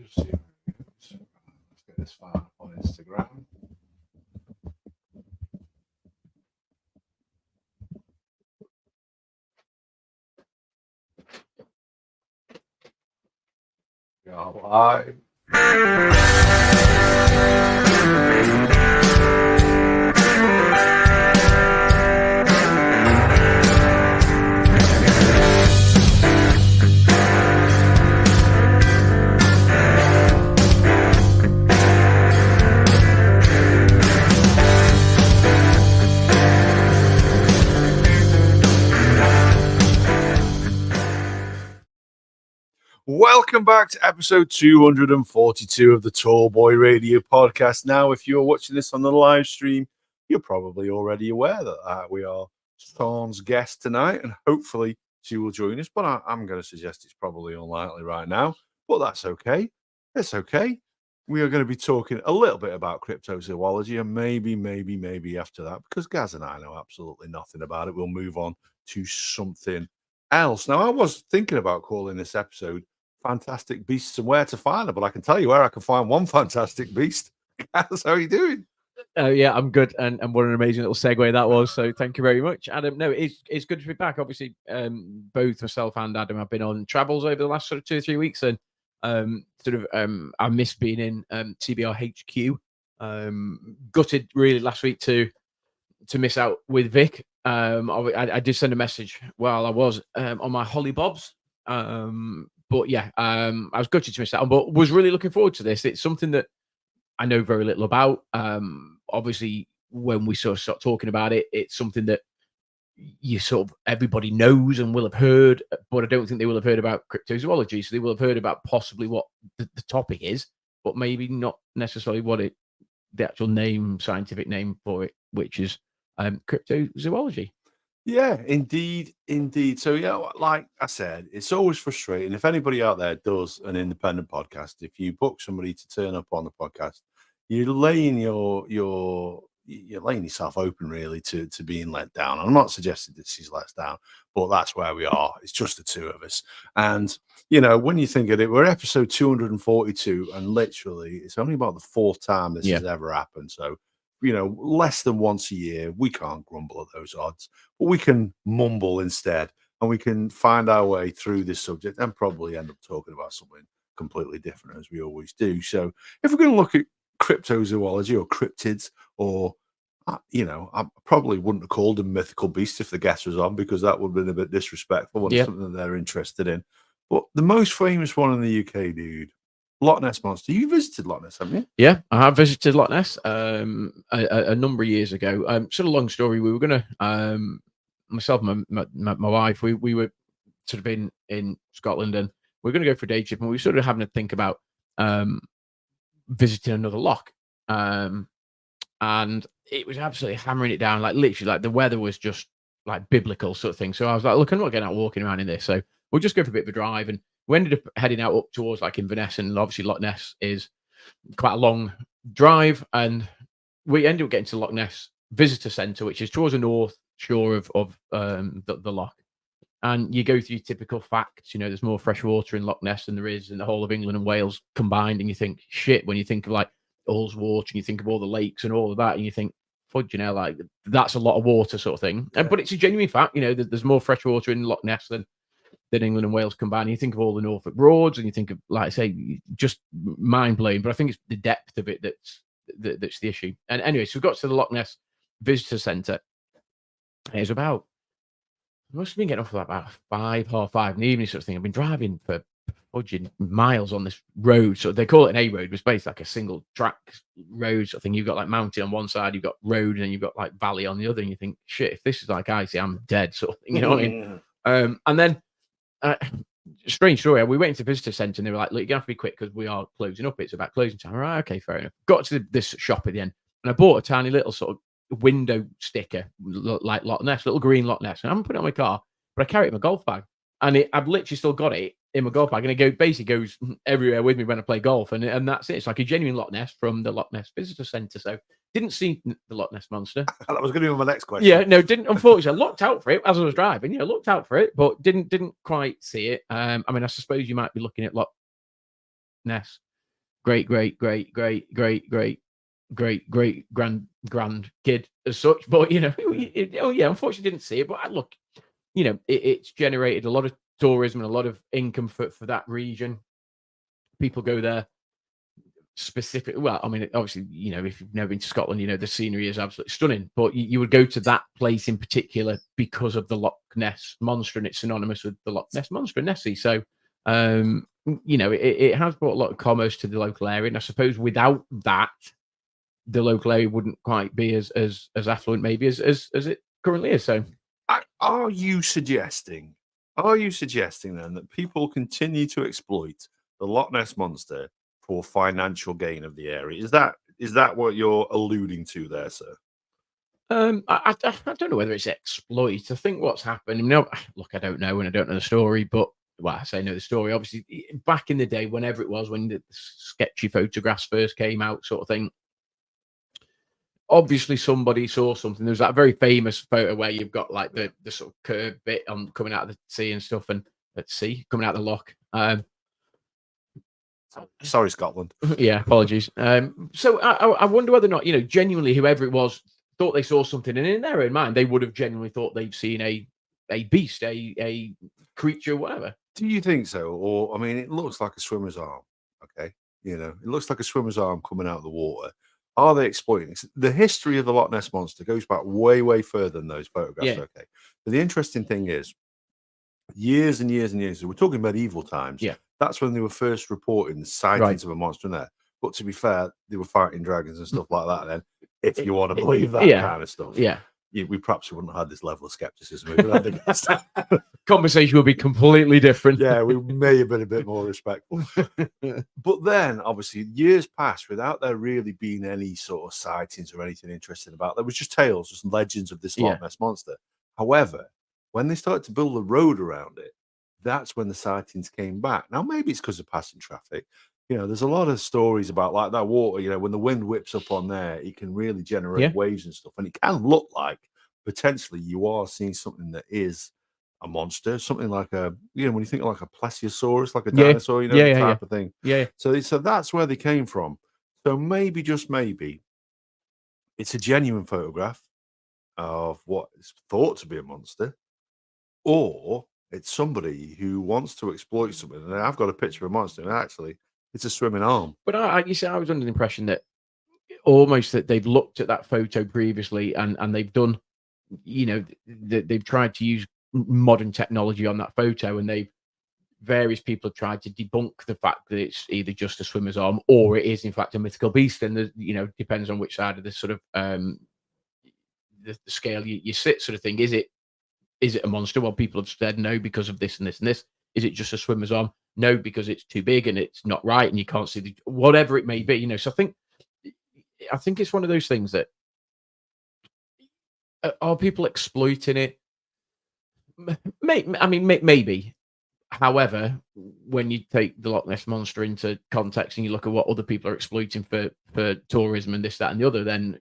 just see. Let's get this file up on Instagram. We are live. Welcome back to episode 242 of the Tall Boy Radio podcast. Now, if you're watching this on the live stream, you're probably already aware that we are Sean's guest tonight, and hopefully she will join us. But I'm going to suggest it's probably unlikely right now, but that's okay. It's okay. We are going to be talking a little bit about cryptozoology, and maybe after that, because Gaz and I know absolutely nothing about it, we'll move on to something else. Now, I was thinking about calling this episode Fantastic Beasts and Where to Find Them, but I can tell you where I can find one fantastic beast. Gaz, how are you doing? Yeah, I'm good, and what an amazing little segue that was. So thank you very much, Adam. No, it's good to be back. Obviously, both myself and Adam have been on travels over the last sort of 2 or 3 weeks, and I missed being in TBR HQ. Gutted really last week to miss out with Vic. I did send a message while I was on my Holly Bobs. But yeah, I was gutted to miss that, but was really looking forward to this. It's something that I know very little about. Obviously, when we sort of start talking about it, it's something that you sort of everybody knows and will have heard, but I don't think they will have heard about cryptozoology. So they will have heard about possibly what the topic is, but maybe not necessarily what the actual name, scientific name for it, which is cryptozoology. Yeah, indeed. So, yeah, like I said, it's always frustrating. If anybody out there does an independent podcast, if you book somebody to turn up on the podcast, you're laying you're laying yourself open really to being let down. I'm not suggesting this is let us down, but that's where we are. It's just the two of us. And, you know, when you think of it, we're episode 242, and literally it's only about the fourth time this has ever happened. So, you know, less than once a year, we can't grumble at those odds, but we can mumble instead, and we can find our way through this subject and probably end up talking about something completely different, as we always do. So if we're going to look at cryptozoology or cryptids, or, you know, I probably wouldn't have called them mythical beasts if the guest was on, because that would have been a bit disrespectful when it's something that they're interested in. But the most famous one in the UK, dude, Loch Ness Monster. You visited Loch Ness, haven't you? Yeah, I have visited Loch Ness a number of years ago. Sort of long story. We were gonna myself and my wife. We were sort of in Scotland, and we are gonna go for a day trip, and we were sort of having to think about visiting another loch. And it was absolutely hammering it down, like literally, like the weather was just like biblical sort of thing. So I was like, look, I'm not getting out walking around in this, so we'll just go for a bit of a drive. And we ended up heading out up towards like Inverness, and obviously Loch Ness is quite a long drive, and we ended up getting to Loch Ness Visitor Centre, which is towards the north shore of the loch. And you go through typical facts, you know, there's more fresh water in Loch Ness than there is in the whole of England and Wales combined. And you think, shit, when you think of like Ullswater, and you think of all the lakes and all of that, and you think, fudge, you know, like that's a lot of water sort of thing. But it's a genuine fact, you know, there's more fresh water in Loch Ness than England and Wales combined. You think of all the Norfolk Broads, and you think of, like I say, just mind blowing. But I think it's the depth of it that's the issue. And anyway, so we got to the Loch Ness Visitor Centre. It was about, I must have been getting off about 5:30 in the evening sort of thing. I've been driving for fudging miles on this road. So they call it an A road, but it's basically like a single track road sort of thing. You've got like mountain on one side, you've got road, and then you've got like valley on the other. And you think, shit, if this is like icy, I'm dead sort of thing. You know what I mean? And then strange story. We went into the visitor centre, and they were like, look, you're going to have to be quick because we are closing up. It's about closing time. All right, okay, fair enough. Got to this shop at the end, and I bought a tiny little sort of window sticker, like Loch Ness, little green Loch Ness. And I haven't put it on my car, but I carry it in my golf bag. And I've literally still got it in my golf bag, and it basically goes everywhere with me when I play golf. And that's it. It's like a genuine Loch Ness from the Loch Ness Visitor Centre. So didn't see the Loch Ness Monster. That was going to be my next question. Yeah, no, didn't. Unfortunately, I looked out for it as I was driving. You know, looked out for it, but didn't quite see it. I mean, I suppose you might be looking at Loch Ness great grand kid as such. But unfortunately didn't see it. But look, it's generated a lot of tourism and a lot of income for that region. People go there specific. Well, I mean, obviously, if you've never been to Scotland, the scenery is absolutely stunning. But you would go to that place in particular because of the Loch Ness Monster, and it's synonymous with the Loch Ness Monster and Nessie. So, it has brought a lot of commerce to the local area, and I suppose without that, the local area wouldn't quite be as affluent maybe as it currently is. So, are you suggesting then that people continue to exploit the Loch Ness Monster for financial gain of the area? Is that what you're alluding to there, sir? I don't know whether it's exploit. I think what's happened. Look, I don't know, and I don't know the story, but I say know the story. Obviously, back in the day, whenever it was, when the sketchy photographs first came out, sort of thing. Obviously, somebody saw something. There's that very famous photo where you've got like the sort of curved bit on coming out of the sea and stuff, and at sea coming out of the loch. Sorry, Scotland. Yeah, apologies. So I wonder whether or not, genuinely, whoever it was thought they saw something, and in their own mind, they would have genuinely thought they've seen a beast, a creature, whatever. Do you think so? Or, I mean, it looks like a swimmer's arm. Okay. It looks like a swimmer's arm coming out of the water. Are they exploiting this? The history of the Loch Ness Monster goes back way, way further than those photographs. Yeah. Okay. But the interesting thing is, years and years and years, we're talking medieval times. Yeah. That's when they were first reporting sightings of a monster in there. But to be fair, they were fighting dragons and stuff like that then, if you want to believe that kind of stuff. Yeah. We perhaps wouldn't have had this level of skepticism if we had the conversation would be completely different. Yeah, we may have been a bit more respectful. But then, obviously, years passed without there really being any sort of sightings or anything interesting about. There was just tales, just legends of this Loch Ness Monster. However, when they started to build a road around it, that's when the sightings came back. Now, maybe it's because of passing traffic. There's a lot of stories about like that water, when the wind whips up on there, it can really generate waves and stuff. And it can look like potentially you are seeing something that is a monster, something like when you think of like a plesiosaurus, like a dinosaur, type of thing. Yeah. So that's where they came from. So maybe, just maybe, it's a genuine photograph of what is thought to be a monster, or it's somebody who wants to exploit something. And I've got a picture of a monster, and actually, it's a swimming arm. But I was under the impression that almost that they've looked at that photo previously and they've done, they've tried to use modern technology on that photo, and various people have tried to debunk the fact that it's either just a swimmer's arm or it is in fact a mythical beast. And depends on which side of this sort of the scale you sit, sort of thing. Is it a monster? Well, people have said no because of this and this and this. Is it just a swimmer's arm? No, because it's too big and it's not right and you can't see whatever it may be. So I think it's one of those things that are people exploiting it? Maybe. However, when you take the Loch Ness Monster into context and you look at what other people are exploiting for tourism and this, that, and the other, then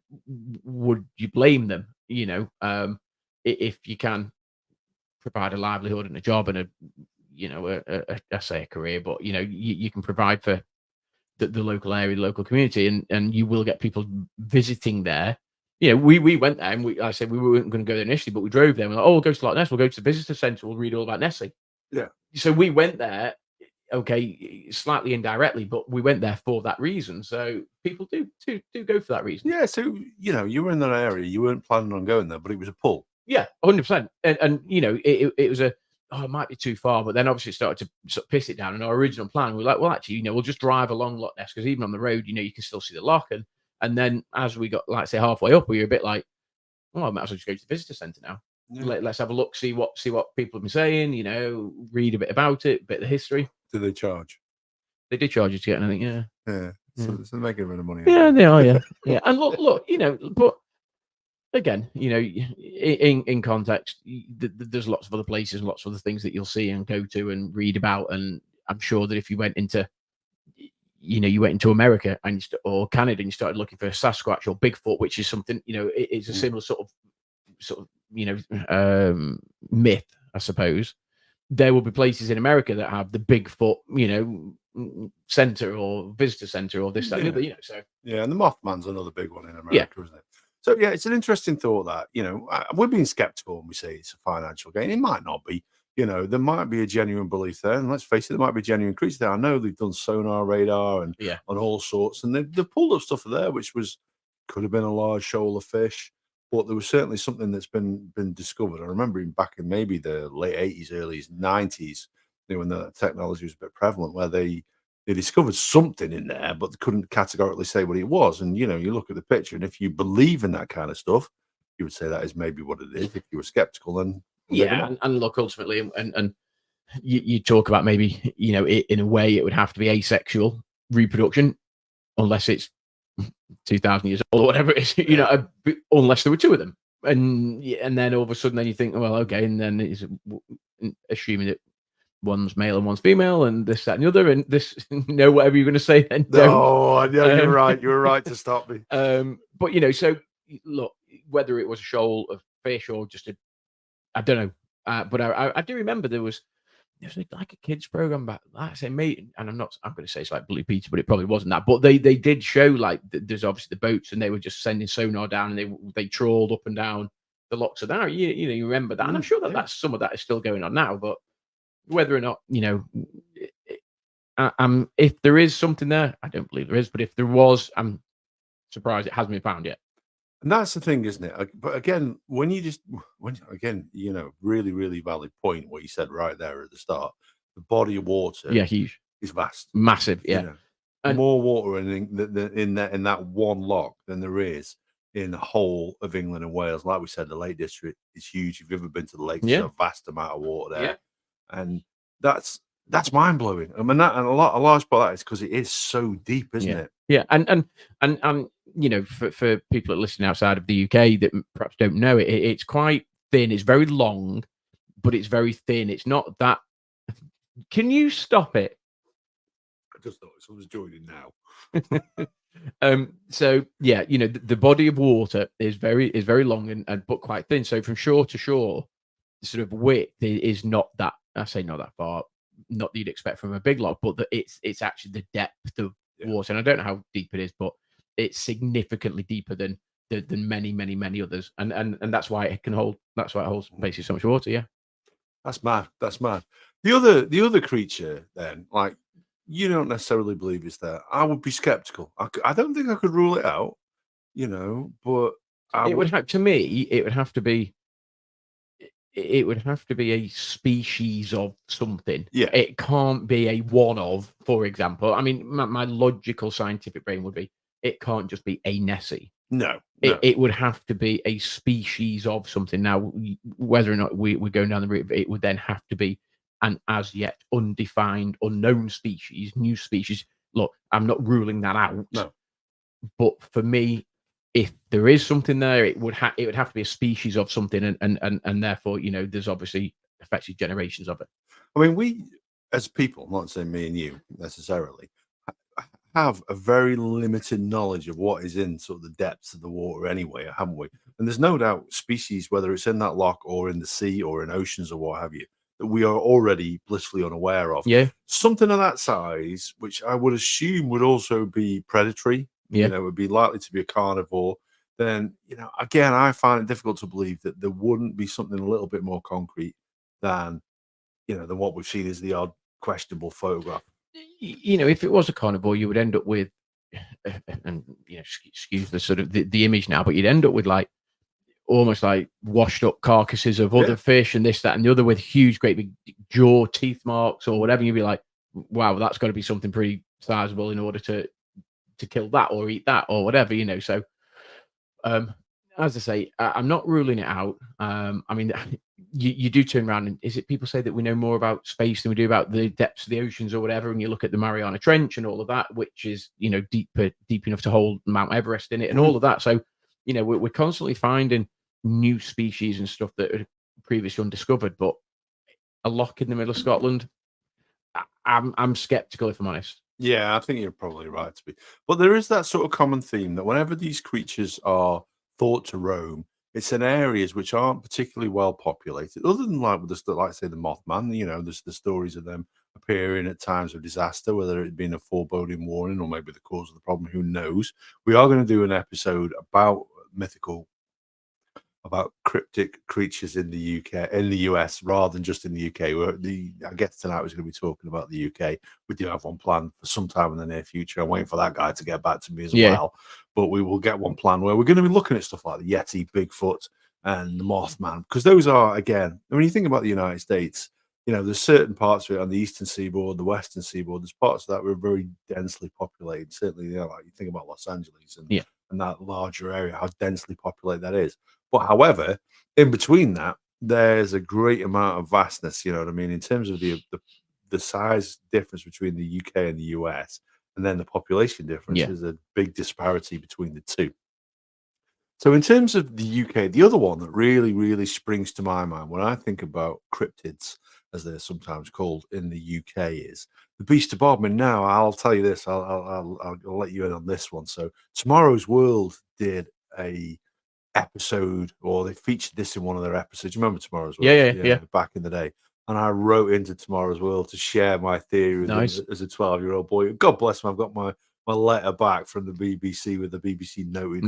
would you blame them? If you can provide a livelihood and a job and I say a career, but you can provide for the local area, the local community, and you will get people visiting there. We went there and I said we weren't going to go there initially, but we drove there. We're like, we'll go to Loch Ness, we'll go to the visitor centre, we'll read all about Nessie. Yeah. So we went there, okay, slightly indirectly, but we went there for that reason. So people do go for that reason. Yeah. So you were in that area, you weren't planning on going there, but it was a pull. Yeah, 100%. And it was it might be too far, but then obviously it started to sort of piss it down. And our original plan, we were like, well, actually, we'll just drive along Loch Ness, because even on the road, you can still see the loch. And then as we got, like, say, halfway up, we were a bit like, well, I might as well just go to the visitor centre now. Yeah. Let's have a look, see what people have been saying, read a bit about it, a bit of the history. Do they charge? They did charge you to get anything, yeah. Yeah. So they're making a bit of money. Yeah, they are, yeah. Yeah. And look, but again, in context, there's lots of other places and lots of other things that you'll see and go to and read about. And I'm sure that if you went into, you went into America or Canada and you started looking for a Sasquatch or Bigfoot, which is something, it's a similar sort of myth, I suppose. There will be places in America that have the Bigfoot, center or visitor center or this, that, and the other, you know. So yeah, and the Mothman's another big one in America, isn't it? So yeah, it's an interesting thought that, you know, we're being skeptical when we say it's a financial gain. It might not be. You know, there might be a genuine belief there, and let's face it, there might be genuine creatures there. I know they've done sonar radar and on all sorts, and they've pulled up stuff there which could have been a large shoal of fish, but there was certainly something that's been discovered. I remember back in maybe the late 80s, early 90s, you know, when the technology was a bit prevalent, where they discovered something in there, but they couldn't categorically say what it was. And you know, you look at the picture, and if you believe in that kind of stuff, you would say that is maybe what it is. If you were skeptical, then and look, ultimately, and you talk about maybe, you know, in a way it would have to be asexual reproduction, unless it's 2,000 years old or whatever it is, you know, unless there were two of them, and then all of a sudden, then you think, well, okay, and then it's assuming that one's male and one's female, and this, that, and the other, and this, know whatever you're going to say, then no, you're right. You're right to stop me. But you know, so look, whether it was a shoal of fish or just I don't know, but I do remember there was like a kids program back, like I say, mate, and I'm going to say it's like Bully Peter, but it probably wasn't that. But they did show like there's obviously the boats, and they were just sending sonar down, and they trawled up and down the locks of that. You know, you remember that, and I'm sure that that's some of that is still going on now. But whether or not, you know, if there is something there, I don't believe there is, but if there was, I'm surprised it hasn't been found yet. And that's the thing, isn't it? But again, again, you know, really, really valid point what you said right there at the start. The body of water, huge, is vast, massive, you know, and more water in that one loch than there is in the whole of England and Wales. Like we said, the Lake District is huge. If you've ever been to the lake, there's a vast amount of water there, and that's mind blowing. I mean, a large part of that is because it is so deep, isn't it? Yeah, and you know, for people that listen outside of the UK that perhaps don't know it, it's quite thin. It's very long, but it's very thin. It's not that. Can you stop it? I just thought someone's joining now. So yeah, you know, the body of water is very long and but quite thin. So from shore to shore, the sort of width is not that. I say not that far. Not that you'd expect from a big loch, but it's actually the depth of water. And I don't know how deep it is, but it's significantly deeper than many others. And that's why it can hold. That's why it holds basically so much water. Yeah, that's mad. That's mad. The other creature, then, like, you don't necessarily believe it's there. I would be skeptical. I don't think I could rule it out, you know, but would have to me. It would have to be. It would have to be a species of something. Yeah, it can't be a one of. For example, I mean, my logical scientific brain would be it can't just be a Nessie. No. It would have to be a species of something. Now, whether or not we're going down the route, it would then have to be an as yet undefined, unknown species, new species. Look, I'm not ruling that out. No. But for me, if there is something there, it would have to be a species of something, and therefore, you know, there's obviously effectively generations of it. I mean, we as people, I'm not saying me and you necessarily, have a very limited knowledge of what is in sort of the depths of the water anyway, haven't we? And there's no doubt species, whether it's in that loch or in the sea or in oceans or what have you, that we are already blissfully unaware of. Yeah. Something of that size, which I would assume would also be predatory, you know, would be likely to be a carnivore, then, you know, again, I find it difficult to believe that there wouldn't be something a little bit more concrete than, you know, than what we've seen as the odd questionable photograph. You know, if it was a carnivore, you would end up with, and you know, excuse the sort of the image now, but you'd end up with like almost like washed up carcasses of other fish and this, that, and the other with huge, great big jaw teeth marks or whatever. You'd be like, wow, that's got to be something pretty sizable in order to kill that or eat that or whatever, you know. So, as I say, I'm not ruling it out. I mean, you do turn around and is it people say that we know more about space than we do about the depths of the oceans or whatever, and you look at the Mariana Trench and all of that, which is, you know, deep enough to hold Mount Everest in it and all of that. So, you know, we're constantly finding new species and stuff that are previously undiscovered. But a loch in the middle of Scotland, I'm skeptical, if I'm honest. Yeah, I think you're probably right to be. But there is that sort of common theme that whenever these creatures are thought to roam, it's in areas which aren't particularly well populated, other than like with like say the Mothman. You know, there's the stories of them appearing at times of disaster, whether it been a foreboding warning or maybe the cause of the problem, who knows. We are going to do an episode about cryptic creatures in the UK, in the US, rather than just in the UK. I guess tonight we're going to be talking about the UK. We do have one planned for some time in the near future. I'm waiting for that guy to get back to me as well. But we will get one planned where we're going to be looking at stuff like the Yeti, Bigfoot, and the Mothman, because those are, again, when you think about the United States, there's certain parts of it on the eastern seaboard, the western seaboard. There's parts of that were very densely populated. Certainly, like you think about Los Angeles and that larger area, how densely populated that is. But however, in between that, there's a great amount of vastness, you know what I mean, in terms of the size difference between the UK and the US, and then the population difference. There's a big disparity between the two. So in terms of the UK, the other one that really, really springs to my mind when I think about cryptids, as they're sometimes called in the UK, is the Beast of Bodmin. Now, I'll tell you this, I'll let you in on this one. So Tomorrow's World did a episode, or they featured this in one of their episodes. You remember Tomorrow's World? Yeah. Back in the day. And I wrote into Tomorrow's World to share my theory with them as a 12-year-old boy. God bless him. I've got my letter back from the BBC with the BBC noted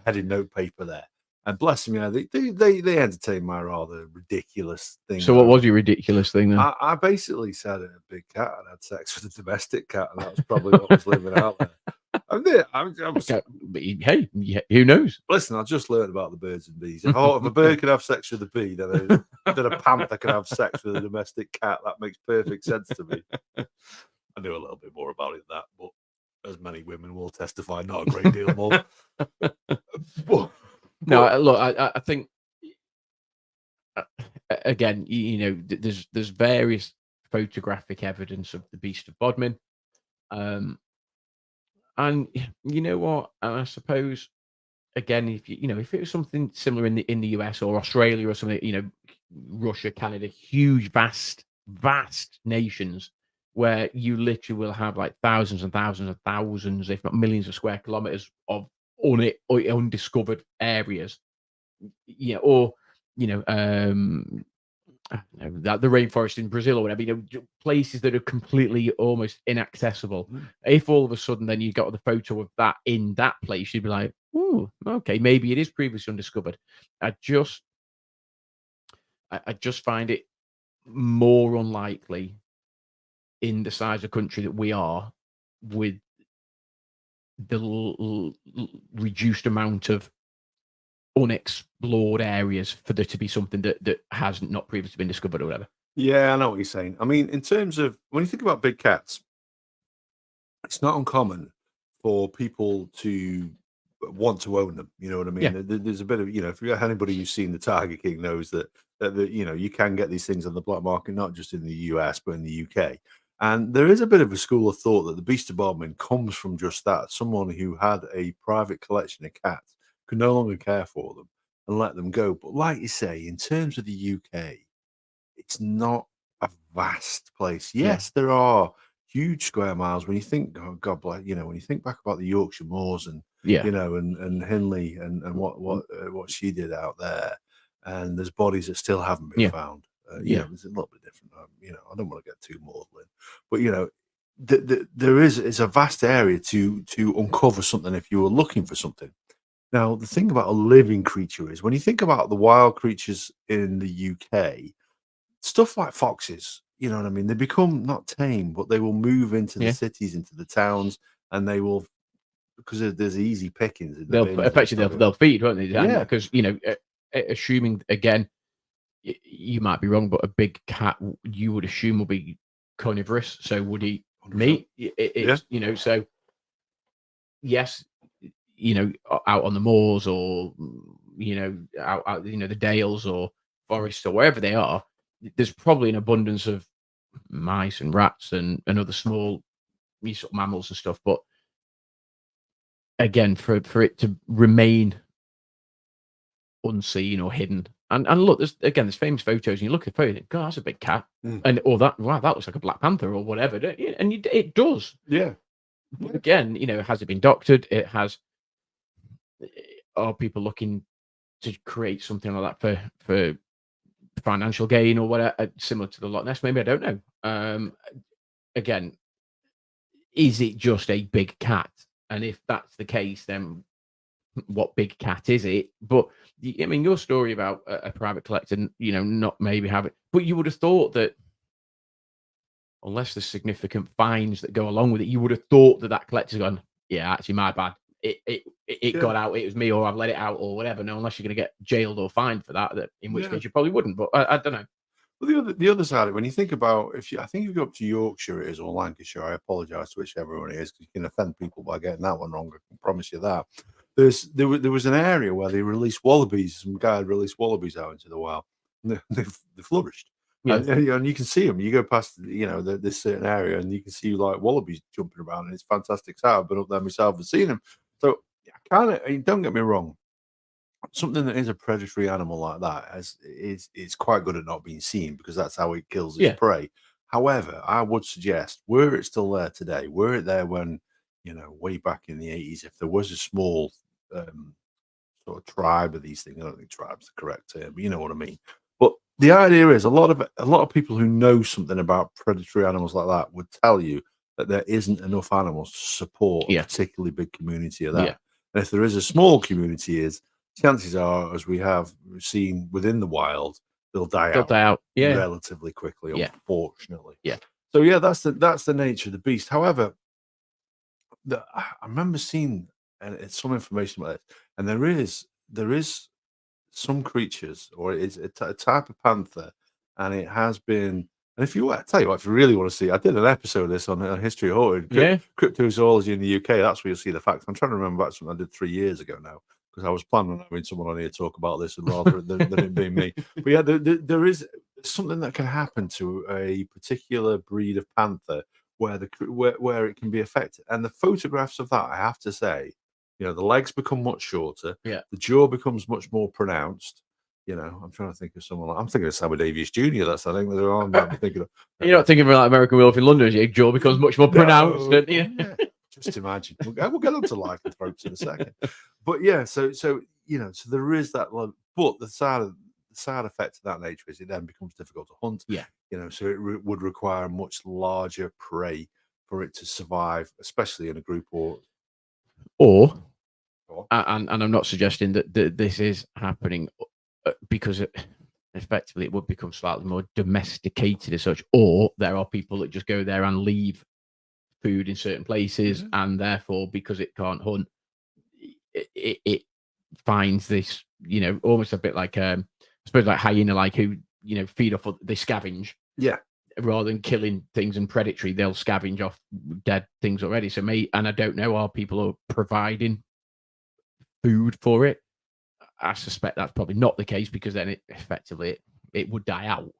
heading note paper there. And bless them, they entertained my rather ridiculous thing. So what was your ridiculous thing then? I basically said a big cat and had sex with a domestic cat, and that was probably what was living out there. Hey, who knows? Listen, I just learned about the birds and bees. If a bird could have sex with a bee, then a panther can have sex with a domestic cat. That makes perfect sense to me. I knew a little bit more about it than that, but as many women will testify, not a great deal more. No, look, I think again, there's various photographic evidence of the Beast of Bodmin, and you know what? And I suppose again, if if it was something similar in the US or Australia or something, Russia, Canada, huge, vast nations where you literally will have like thousands and thousands and thousands, if not millions of square kilometers of undiscovered areas, or that the rainforest in Brazil or whatever, places that are completely almost inaccessible. If all of a sudden then you got the photo of that in that place, you'd be like, oh, okay, maybe it is previously undiscovered. I just find it more unlikely in the size of country that we are, with the reduced amount of unexplored areas, for there to be something that has not previously been discovered or whatever. Yeah, I know what you're saying. I mean, in terms of when you think about big cats, it's not uncommon for people to want to own them. You know what I mean? There's a bit of, if you're anybody who's seen the Tiger King knows that you can get these things on the black market, not just in the US, but in the UK. And there is a bit of a school of thought that the Beast of Bodmin comes from just that. Someone who had a private collection of cats could no longer care for them and let them go. But like you say, in terms of the UK, it's not a vast place. Yes, there are huge square miles. When you think, oh God bless, when you think back about the Yorkshire Moors and and Hindley and what she did out there, and there's bodies that still haven't been found. It's a little bit different. I don't want to get too maudlin, but there is a vast area to uncover something if you were looking for something. Now, the thing about a living creature is when you think about the wild creatures in the UK, stuff like foxes, you know what I mean? They become not tame, but they will move into the cities, into the towns, and they will, because there's easy pickings. They'll feed, won't they? Yeah, because assuming again, you might be wrong, but a big cat you would assume will be carnivorous. So would eat meat. It's so yes, out on the moors or out the dales or forests or wherever they are, there's probably an abundance of mice and rats and other small sort of mammals and stuff. But again, for it to remain unseen or hidden, and look, there's famous photos, and you look at the photo, God, that's a big cat, and that looks like a black panther or whatever, and it does. But again, has it been doctored? It has. Are people looking to create something like that for financial gain or whatever, similar to the Loch Ness? Maybe, I don't know. Again, is it just a big cat? And if that's the case, then what big cat is it? But I mean, your story about a private collector, not maybe have it, but you would have thought that unless there's significant fines that go along with it, you would have thought that collector's gone, yeah, actually, my bad. It got out. It was me, or I've let it out, or whatever. No, unless you're going to get jailed or fined for that. In which case you probably wouldn't. But I don't know. Well, the other side of it, when you think about, I think if you go up to Yorkshire, it is, or Lancashire, I apologise to whichever one it is, because you can offend people by getting that one wrong. I can promise you that. There was an area where they released wallabies. Some guy had released wallabies out into the wild. And they flourished. Yeah. And you can see them. You go past, this certain area, and you can see like wallabies jumping around, and it's fantastic sight. I've been up there myself and seen them. So don't get me wrong. Something that is a predatory animal like that is quite good at not being seen, because that's how it kills its prey. However, I would suggest, were it still there today, were it there when, way back in the 80s, if there was a small sort of tribe of these things, I don't think tribe's the correct term, but you know what I mean. But the idea is a lot of people who know something about predatory animals like that would tell you that there isn't enough animals to support a particularly big community of that. Yeah. And if there is a small community, chances are, as we have seen within the wild, they'll die out relatively quickly, unfortunately. Yeah. So yeah, that's the nature of the beast. However, I remember seeing some information about it, and there is some creatures, or it's a type of panther, and it has been. And if you tell you what, if you really want to see, I did an episode of this on History of Haunted, Cryptozoology in the UK. That's where you'll see the facts. I'm trying to remember back something I did 3 years ago now, because I was planning on having someone on here talk about this, and rather than it being me. But yeah, there is something that can happen to a particular breed of panther where it can be affected. And the photographs of that, I have to say, the legs become much shorter. Yeah. The jaw becomes much more pronounced. I'm trying to think of someone. I'm thinking of Sammy Davies Jr. That's, I think, they're on. Might be thinking of. You're not thinking of like American Werewolf in London, your jaw becomes much more pronounced. Yeah. Just imagine. We'll get on to lycanthropes in a second. But yeah, so there is that. But the side effect of that nature is it then becomes difficult to hunt. Yeah. So it would require a much larger prey for it to survive, especially in a group or and I'm not suggesting that this is happening because effectively it would become slightly more domesticated as such, or there are people that just go there and leave food in certain places, and therefore, because it can't hunt, it finds this, almost a bit like I suppose like hyena, like who feed off, they scavenge. Yeah. Rather than killing things and predatory, they'll scavenge off dead things already. So and I don't know, are people providing food for it? I suspect that's probably not the case, because then it would die out.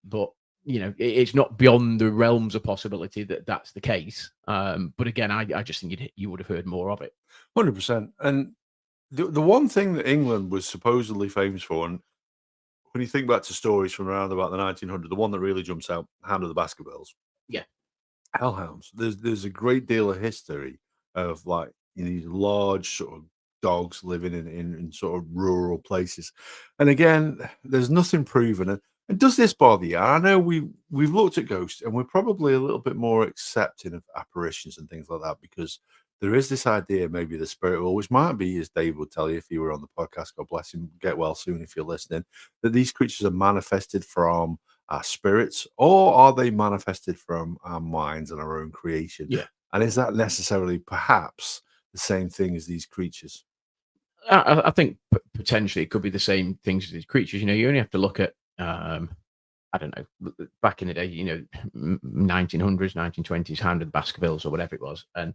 But it's not beyond the realms of possibility that that's the case. But again, I just think you would have heard more of it. 100%. And the one thing that England was supposedly famous for, and when you think back to stories from around about the 1900s, the one that really jumps out, Hound of the Baskervilles. Yeah. Hellhounds. There's a great deal of history of like these large sort of dogs living in sort of rural places. And again, there's nothing proven. And does this bother you? I know we've looked at ghosts, and we're probably a little bit more accepting of apparitions and things like that, because there is this idea, maybe the spirit world, which might be, as Dave would tell you if you were on the podcast, God bless him, get well soon if you're listening, that these creatures are manifested from our spirits, or are they manifested from our minds and our own creation? Yeah. And is that necessarily perhaps the same thing as these creatures? I think potentially it could be the same things as these creatures. You only have to look at I don't know, back in the day, 1900s, 1920s, Hound of the Baskervilles or whatever it was, and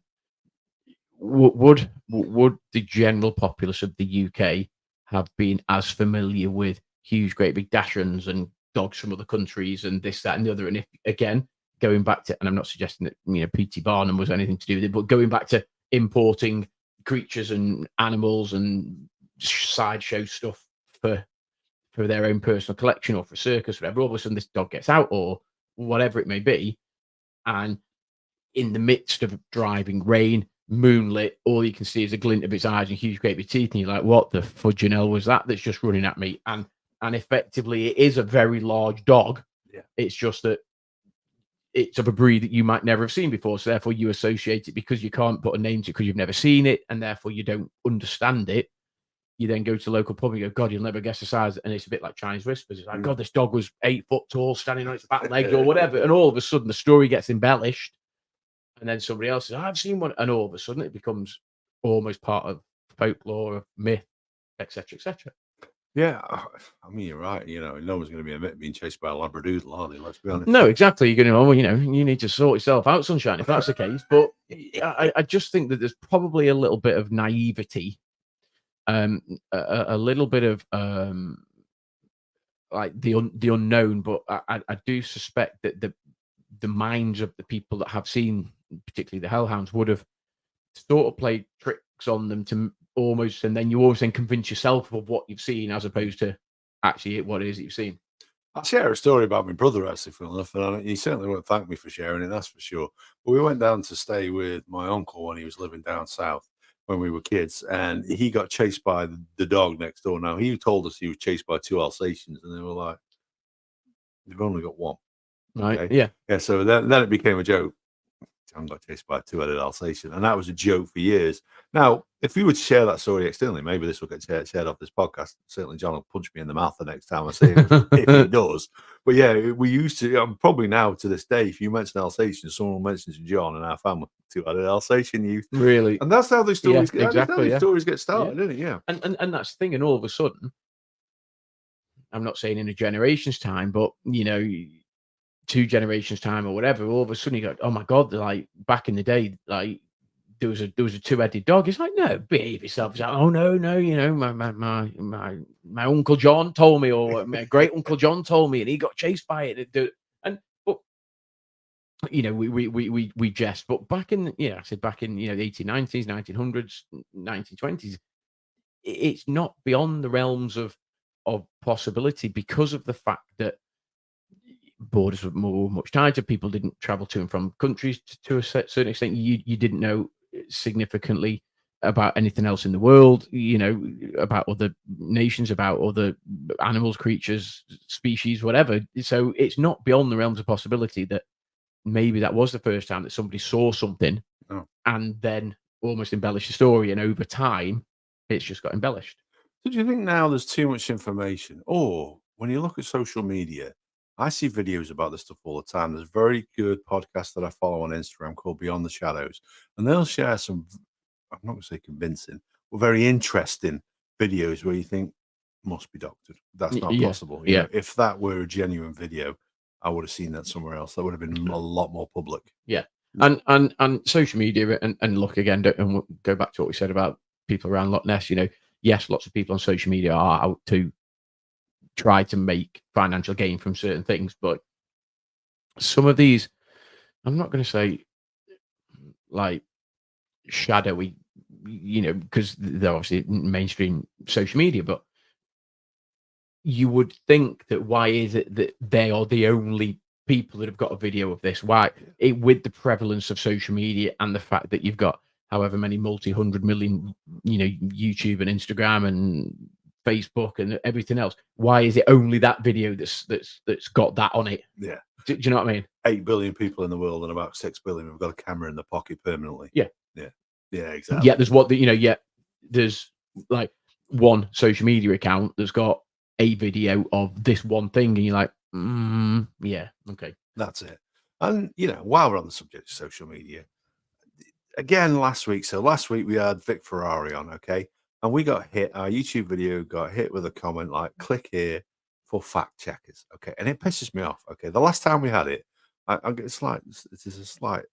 would the general populace of the UK have been as familiar with huge, great big Dachshunds and dogs from other countries and this, that, and the other? And if, again, going back to, and I'm not suggesting that P.T. Barnum was anything to do with it, but going back to importing creatures and animals and sideshow stuff for their own personal collection or for circus, whatever, all of a sudden this dog gets out or whatever it may be, and in the midst of driving rain, moonlit, all you can see is a glint of its eyes and huge great big teeth, and you're like, what the fudging hell was that's just running at me? And effectively it is a very large dog. Yeah. It's just that it's of a breed that you might never have seen before. So therefore you associate it because you can't put a name to it because you've never seen it, and therefore you don't understand it. You then go to the local pub and you go, God, you'll never guess the size. And it's a bit like Chinese whispers. It's like, God, this dog was 8 foot tall, standing on its back legs or whatever. And all of a sudden the story gets embellished. And then somebody else says, I've seen one. And all of a sudden it becomes almost part of folklore, of myth, etc., etc. Yeah, I mean, you're right. You know, no one's going to be admit being chased by a Labradoodle, are they? Let's be honest. No, exactly. You're going to, you know, you need to sort yourself out, sunshine, if that's the case. But I just think that there's probably a little bit of naivety, a little bit of like the unknown. But I do suspect that the minds of the people that have seen, particularly the hellhounds, would have sort of played tricks on them to almost, and then you always then convince yourself of what you've seen as opposed to actually what it is that you've seen. I'll share a story about my brother, actually, funnily enough, and he certainly won't thank me for sharing it, that's for sure. But we went down to stay with my uncle when he was living down south when we were kids, and he got chased by the dog next door. Now, he told us he was chased by 2 Alsatians, and they were like, "They've only got 1." Right? Okay? Yeah. Yeah, so then it became a joke. John got chased by a 2-headed Alsatian, and that was a joke for years. Now, if we would share that story externally, maybe this will get shared off this podcast. Certainly, John will punch me in the mouth the next time I see him if he does. But yeah, we used to. Probably now to this day, if you mention Alsatian, someone mentions John and our family 2-headed Alsatian youth. Really, and that's how the stories get. exactly. Stories get started, isn't it? Yeah, and that's the thing. And all of a sudden, I'm not saying in a generation's time, but you know, 2 generations time or whatever, all of a sudden you go, oh my God, like back in the day, like there was a 2-headed dog. It's like, no, behave yourself. It's like, oh no, you know, my Uncle John told me, or my great Uncle John told me, and he got chased by it. And but you know, we jest, but back in, I said back in, you know, the 1890s, 1900s, 1920s, it's not beyond the realms of possibility because of the fact that borders were much tighter. People didn't travel to and from countries to a certain extent. You didn't know significantly about anything else in the world, you know, about other nations, about other animals, creatures, species, whatever. So it's not beyond the realms of possibility that maybe that was the first time that somebody saw something and then almost embellished the story. And over time, it's just got embellished. So do you think now there's too much information? Or when you look at social media, I see videos about this stuff all the time. There's a very good podcast that I follow on Instagram called Beyond the Shadows, and they'll share some, I'm not going to say convincing, but very interesting videos where you think must be doctored. That's not possible. You know, if that were a genuine video, I would have seen that somewhere else. That would have been a lot more public. Yeah. And social media and look again, and we'll go back to what we said about people around Loch Ness. You know, yes, lots of people on social media are out to try to make financial gain from certain things, but some of these, I'm not going to say like shadowy, you know, because they're obviously mainstream social media, but you would think that why is it that they are the only people that have got a video of this? Why with the prevalence of social media and the fact that you've got however many multi-hundred million, you know, YouTube and Instagram and Facebook and everything else, why is it only that video that's got that on it? Yeah. Do you know what I mean? 8 billion people in the world and about 6 billion have got a camera in the pocket permanently. Yeah. Exactly. Yeah, there's what, you know, there's like one social media account that's got a video of this one thing, and you're like, yeah, okay, that's it. And you know, while we're on the subject of social media, again last week we had Vic Ferrari on, okay, and we got hit. Our YouTube video got hit with a comment like, "Click here for fact checkers," okay, and it pisses me off. Okay, the last time we had it, it's like it is a slight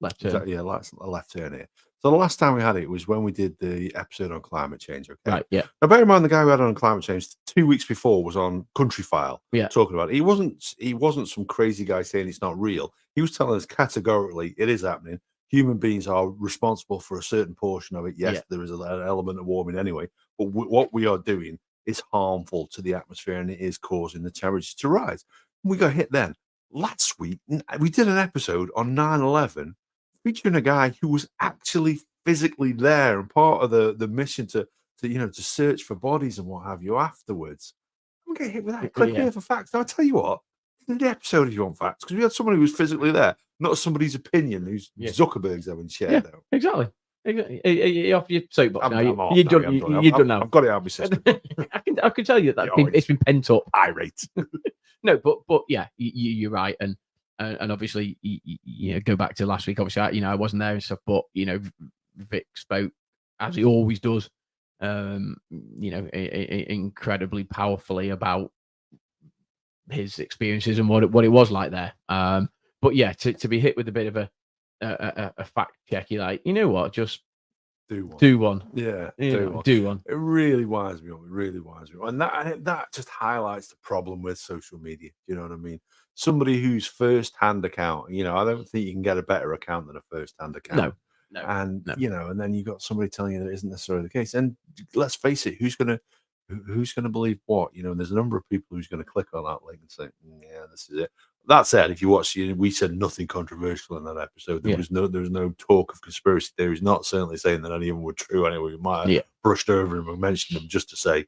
left turn. like a left turn here. So the last time we had it was when we did the episode on climate change. Okay, right, yeah. Now bear in mind the guy we had on climate change 2 weeks before was on Country File, talking about it. He wasn't some crazy guy saying it's not real. He was telling us categorically it is happening. Human beings are responsible for a certain portion of it. Yes, there is an element of warming anyway, but what we are doing is harmful to the atmosphere and it is causing the temperature to rise. We got hit then. Last week, we did an episode on 9/11 featuring a guy who was actually physically there and part of the mission to search for bodies and what have you afterwards. I'm getting hit with that. Click here for facts. Now, I'll tell you what, listen to the episode if you want facts, because we had someone who was physically there, not somebody's opinion who's Zuckerberg's having shared out. Exactly. Off your soapbox now. I'm off You're now, done. I'm done. You're done now. I've got it out of my system. I can tell you that it's been pent up. Irate. No, but yeah, you're right, and obviously you go back to last week. Obviously, I wasn't there and stuff, but Vic spoke as he always does. Incredibly powerfully about his experiences and what it was like there. But yeah, to be hit with a bit of a fact check, you're like, you know what, just do one. Yeah, do one. It really winds me up. And that just highlights the problem with social media. You know what I mean? Somebody whose first-hand account, I don't think you can get a better account than a first-hand account. No. And and then you've got somebody telling you that isn't necessarily the case. And let's face it, who's gonna believe what? And there's a number of people who's gonna click on that link and say, yeah, this is it. That said, if you watch, we said nothing controversial in that episode. There was no talk of conspiracy theories. Not certainly saying that any of them were true. Anyway, we might have brushed over them and mentioned them just to say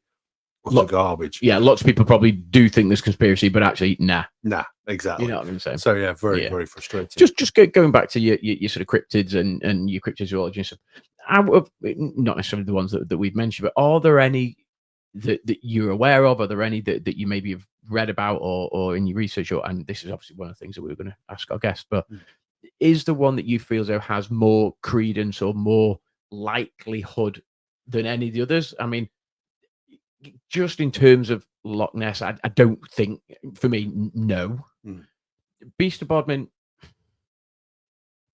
what's garbage. Yeah, lots of people probably do think there's conspiracy, but actually, nah, exactly. You know what I'm saying? So yeah, very frustrating. Just going back to your sort of cryptids and your cryptozoology and stuff. Out of, not necessarily the ones that we've mentioned, but are there any that you're aware of? Are there any that you maybe have read about or in your research? And this is obviously one of the things that we were going to ask our guest, but is the one that you feel though has more credence or more likelihood than any of the others? I mean, just in terms of Loch Ness, I don't think, for me, no. Beast of Bodmin,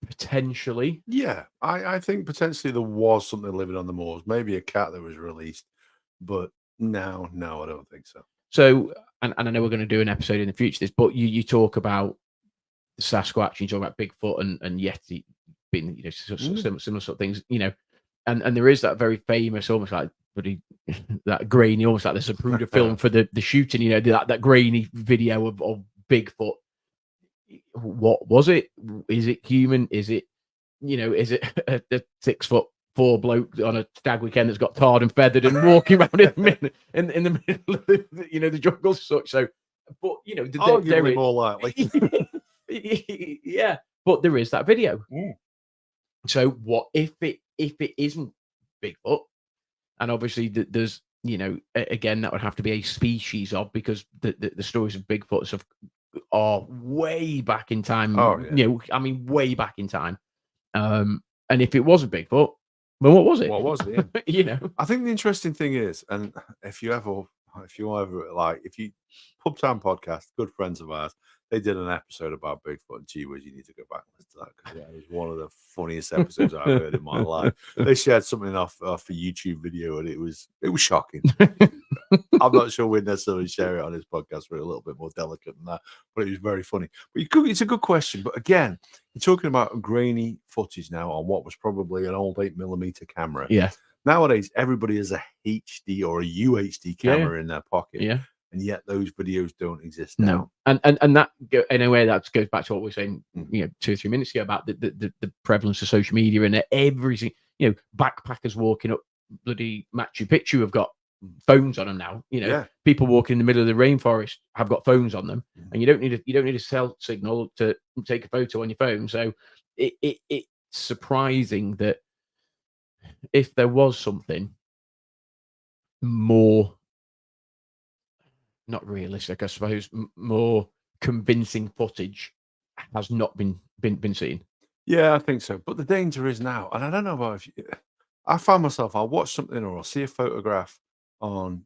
potentially. Yeah, I think potentially there was something living on the moors, maybe a cat that was released, but no, I don't think so. So, and I know we're going to do an episode in the future of this, but you talk about the Sasquatch, you talk about Bigfoot and Yeti being, similar sort of things, and there is that very famous, almost like that grainy, almost like the Zapruder film for the shooting, that grainy video of Bigfoot. What was it? Is it human? Is it, is it a 6'4" bloke on a stag weekend that's got tarred and feathered and walking around in the middle of the jungle as such? So, but arguably more likely. Yeah, but there is that video. So what if it isn't Bigfoot? And obviously there's again, that would have to be a species of, because the stories of Bigfoot are way back in time. I mean, way back in time. And if it wasn't Bigfoot, well, what was it? I think the interesting thing is, and if you Pub Time Podcast, good friends of ours, they did an episode about Bigfoot, and gee whiz, you need to go back and listen to that, because it was one of the funniest episodes I've heard in my life. They shared something off a YouTube video, and it was shocking. I'm not sure we'd necessarily share it on his podcast. We're a little bit more delicate than that, but it was very funny. But it's a good question. But again, you're talking about grainy footage now on what was probably an old 8mm camera. Yeah. Nowadays, everybody has a HD or a UHD camera in their pocket. Yeah. And yet those videos don't exist now. No. And that, in a way, that goes back to what we were saying 2 or 3 minutes ago about the prevalence of social media, and everything, backpackers walking up bloody Machu Picchu have got phones on them now. People walking in the middle of the rainforest have got phones on them, and you don't need a cell signal to take a photo on your phone. So it's surprising that if there was something more, not realistic, I suppose, more convincing footage has not been seen. Yeah, I think so. But the danger is now, and I don't know about I find myself, I'll watch something or I'll see a photograph on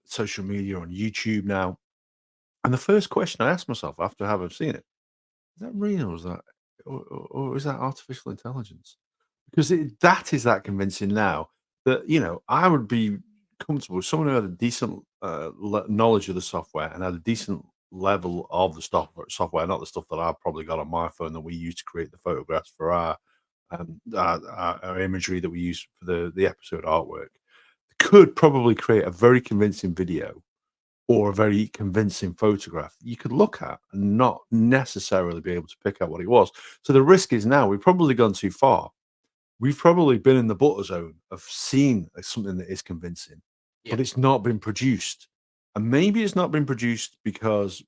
social media, on YouTube now, and the first question I ask myself after having seen it, is that real, or is that artificial intelligence? Because that is that convincing now that I would be comfortable with someone who had a decent knowledge of the software and had a decent level of the software, not the stuff that I've probably got on my phone that we use to create the photographs for our imagery that we use for the episode artwork, could probably create a very convincing video or a very convincing photograph you could look at and not necessarily be able to pick out what it was. So the risk is now we've probably gone too far. We've probably been in the butter zone of seeing something that is convincing, but it's not been produced. And maybe it's not been produced because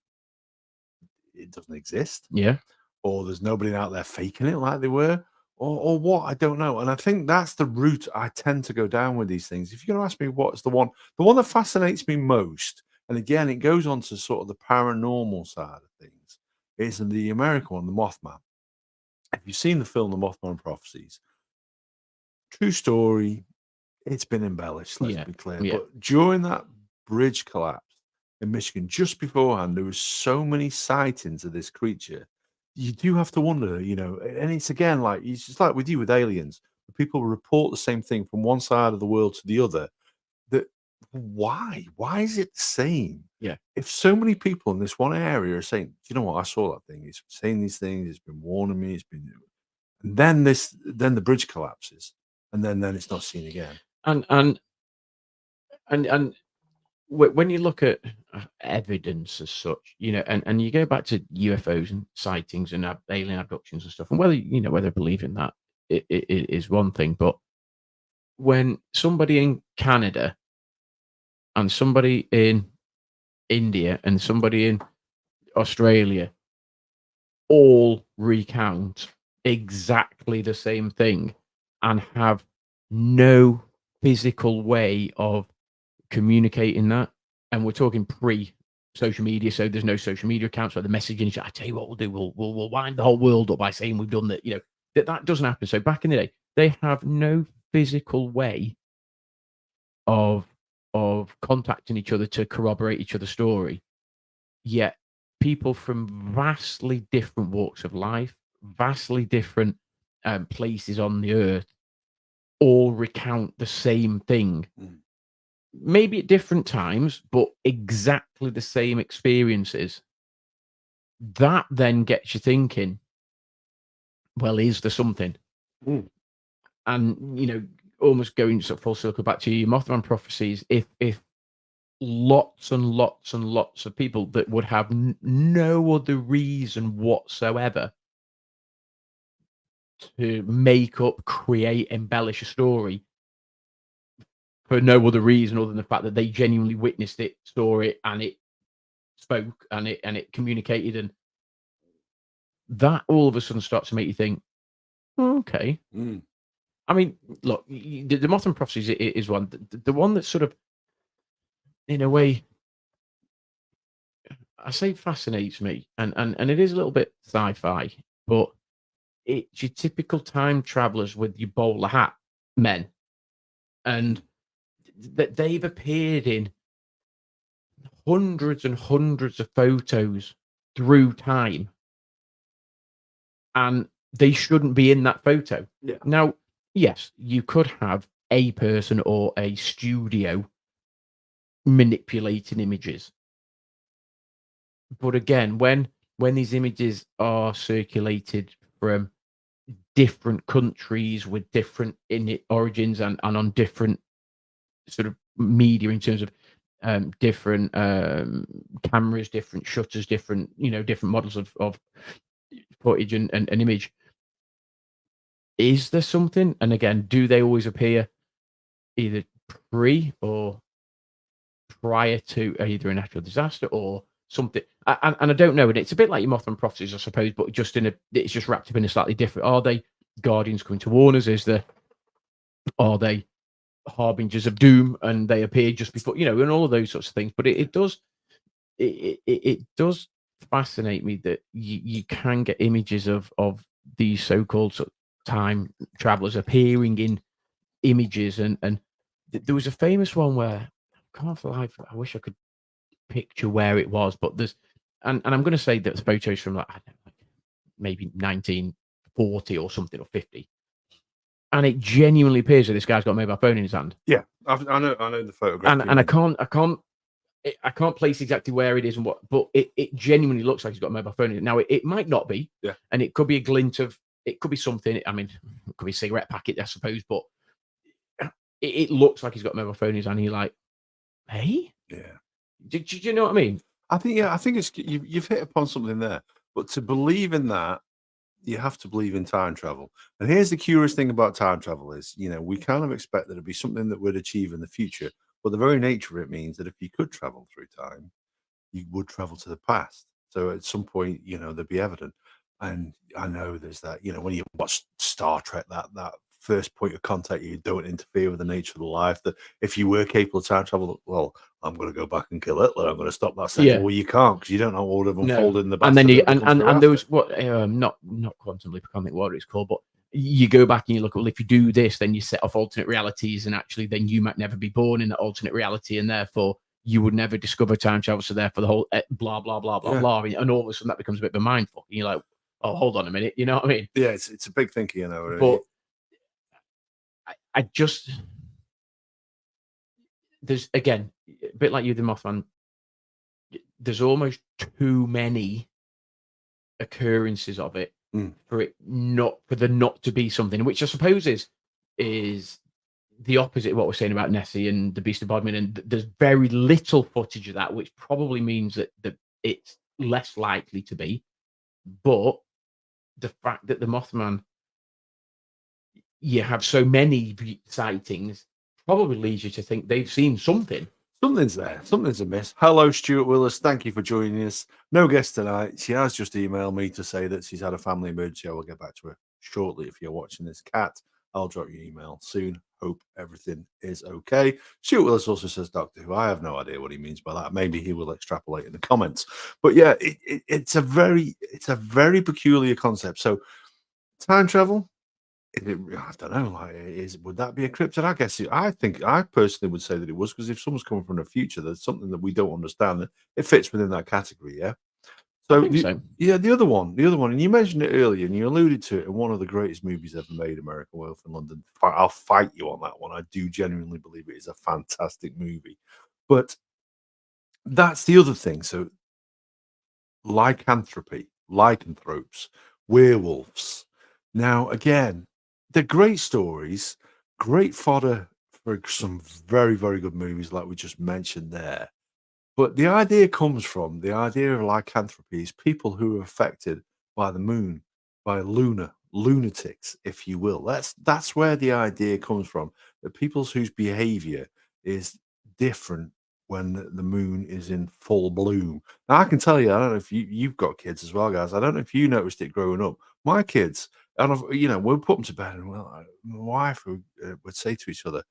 it doesn't exist, Yeah. or there's nobody out there faking it like they were, or what, I don't know. And I think that's the route I tend to go down with these things. If you're going to ask me what's the one that fascinates me most, and again, it goes on to sort of the paranormal side of things, is the American one, the Mothman. If you've seen the film The Mothman Prophecies, true story, it's been embellished, let's Yeah. be clear. Yeah. But during that bridge collapse in Michigan, just beforehand, there was so many sightings of this creature. You do have to wonder, and it's again like it's just like with you with aliens. People report the same thing from one side of the world to the other. That why? Why is it the same? Yeah. If so many people in this one area are saying, you know what, I saw that thing, it's saying these things, it's been warning me, it's been, and then the bridge collapses, and then it's not seen again. And when you look at evidence as such, and you go back to UFOs and sightings and alien abductions and stuff, and whether I believe in that, it is one thing, but when somebody in Canada and somebody in India and somebody in Australia all recount exactly the same thing and have no physical way of communicating that, and we're talking pre social media, so there's no social media accounts where the messaging. I tell you what we'll do, we'll wind the whole world up by saying we've done that. That doesn't happen. So back in the day, they have no physical way of contacting each other to corroborate each other's story. Yet people from vastly different walks of life, vastly different places on the earth, all recount the same thing. Maybe at different times, but exactly the same experiences. That then gets you thinking, well, is there something? And almost going sort of full circle back to your Mothman prophecies, if lots and lots and lots of people that would have no other reason whatsoever to make up, create, embellish a story for no other reason other than the fact that they genuinely witnessed it, saw it, and it spoke, and it communicated, and that all of a sudden starts to make you think, "Oh, okay." I mean, look, the Mothman prophecies is one. The one that sort of, in a way, I say fascinates me, and it is a little bit sci-fi, but it's your typical time travelers with your bowler hat men, and that they've appeared in hundreds and hundreds of photos through time, and they shouldn't be in that photo. Yeah. Now, yes, you could have a person or a studio manipulating images, but again, when these images are circulated from different countries with different origins and on different sort of media in terms of different cameras, different shutters, different different models of footage and image. Is there something? And again, do they always appear either pre or prior to either a natural disaster or something? And I don't know. And it's a bit like your Mothman prophecies, I suppose, but it's just wrapped up in a slightly different. Are they guardians coming to warn us? Are they harbingers of doom and they appear just before, and all of those sorts of things? But it does fascinate me that you can get images of these so-called sort of time travelers appearing in images, and there was a famous one where I can't for life, I wish I could picture where it was, but there's and I'm going to say that the photos from like, I don't know, like maybe 1940 or something, or 50, and it genuinely appears that this guy's got a mobile phone in his hand. Yeah, I know the photograph. And I can't place exactly where it is and what, but it genuinely looks like he's got a mobile phone in it. Now it might not be, Yeah, and it could be a glint of, it could be something. I mean, it could be a cigarette packet, I suppose, but it looks like he's got a mobile phone in his hand. And you're like, hey, yeah. Do you know what I mean? I think it's you've hit upon something there. But to believe in that, you have to believe in time travel. And here's the curious thing about time travel is, we kind of expect that it'd be something that we'd achieve in the future. But the very nature of it means that if you could travel through time, you would travel to the past. So at some point, they'll be evident. And I know there's that, when you watch Star Trek, that first point of contact, you don't interfere with the nature of the life. That if you were capable of time travel, well, I'm going to go back and kill Hitler. I'm going to stop that second. Yeah. Well, you can't, because you don't know what would have No. unfolded in the And then bastard you that comes through and there after. was what not quantum leap, I can't think what it's called, but you go back and you look at, well, if you do this, then you set off alternate realities, and actually then you might never be born in that alternate reality, and therefore you would never discover time travel. So therefore the whole blah blah blah blah Yeah. blah, and all of a sudden that becomes a bit of a mindfuck. And you're like, oh, hold on a minute, you know what I mean? Yeah, it's a big thinking, But I just, there's, again, a bit like you, the Mothman, there's almost too many occurrences of it for there not to be something, which I suppose is the opposite of what we're saying about Nessie and the Beast of Bodmin, and there's very little footage of that, which probably means that it's less likely to be. But the fact that the Mothman, you have so many sightings, probably leads you to think they've seen something. Something's there. Something's amiss. Hello, Stuart Willis. Thank you for joining us. No guest tonight. She has just emailed me to say that she's had a family emergency. I will get back to her shortly. If you're watching this, Kat, I'll drop you an email soon. Hope everything is okay. Stuart Willis also says Doctor Who. I have no idea what he means by that. Maybe he will extrapolate in the comments. But yeah, it's a very peculiar concept. So time travel. I don't know. Would that be a cryptid? I guess I personally would say that it was, because if someone's coming from the future, there's something that we don't understand. It fits within that category, yeah. So, yeah, the other one, and you mentioned it earlier, and you alluded to it in one of the greatest movies ever made, American Werewolf in London. I'll fight you on that one. I do genuinely believe it is a fantastic movie, but that's the other thing. So, lycanthropy, lycanthropes, werewolves. Now, again, they're great stories, great fodder for some very, very good movies like we just mentioned there. But the idea comes from the idea of lycanthropy is people who are affected by the moon, by lunatics, if you will. That's where the idea comes from. That people whose behavior is different when the moon is in full bloom. Now, I can tell you, I don't know if you've got kids as well, guys. I don't know if you noticed it growing up. My kids, and we'll put them to bed, and my wife would say to each other,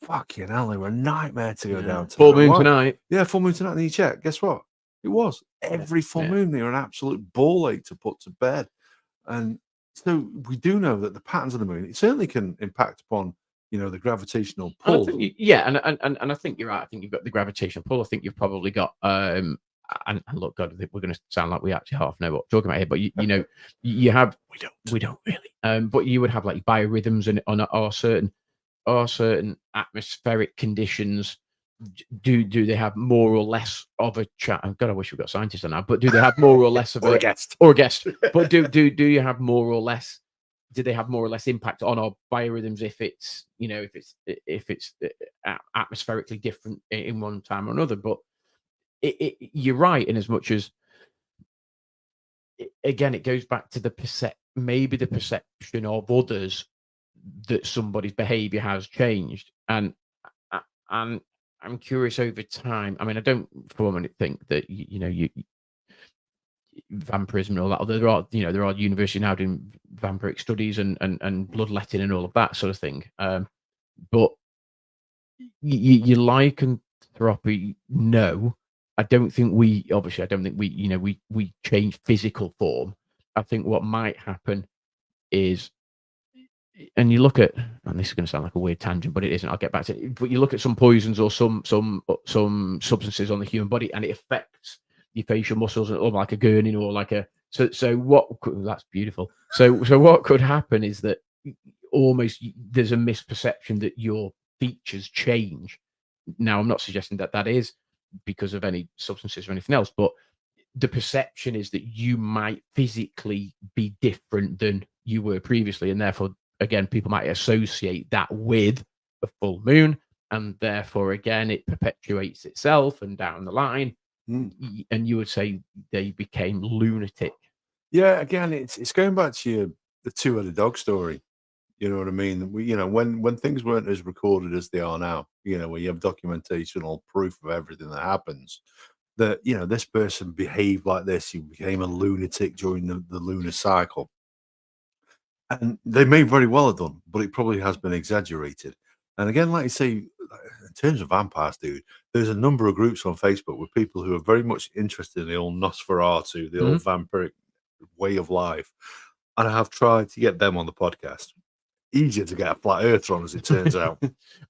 "Fucking hell, they were a nightmare to go down to." Full moon tonight. Yeah, full moon tonight. And you check, guess what? It was every full moon. They were an absolute ball ache to put to bed. And so we do know that the patterns of the moon, it certainly can impact upon, the gravitational pull. And I think you're right. I think you've got the gravitational pull. I think you've probably got and look, God, we're going to sound like we actually half know what we're talking about here, but you have we don't really. But you would have like biorhythms and are certain atmospheric conditions. Do they have more or less of a chat? God, I wish we got scientists on that. But do they have more or less of or a guest? But do you have more or less? Do they have more or less impact on our biorhythms if it's atmospherically different in one time or another? But you're right in as much as again it goes back to the perception of others that somebody's behavior has changed, and I'm curious over time. I mean, I don't for a minute think that you vampirism and all that. There are universities now doing vampiric studies and bloodletting and all of that sort of thing. But you lycanthropy, no. I don't think we change physical form. I think what might happen is, and you look at, and this is going to sound like a weird tangent, but it isn't. I'll get back to it. But you look at some poisons or some substances on the human body, and it affects your facial muscles, or like a gurning, or like a so what? That's beautiful. So what could happen is that almost there's a misperception that your features change. Now, I'm not suggesting that is because of any substances or anything else, but the perception is that you might physically be different than you were previously, and therefore, again, people might associate that with a full moon, and therefore, again, it perpetuates itself, and down the line, and you would say they became lunatic. Yeah, again, it's going back to the two-headed dog story. You know what I mean? When things weren't as recorded as they are now, where you have documentation or proof of everything that happens, that, you know, this person behaved like this, he became a lunatic during the lunar cycle. And they may very well have done, but it probably has been exaggerated. And again, like you say, in terms of vampires, dude, there's a number of groups on Facebook with people who are very much interested in the old Nosferatu, the old vampiric way of life. And I have tried to get them on the podcast. Easier to get a flat earther on, as it turns out.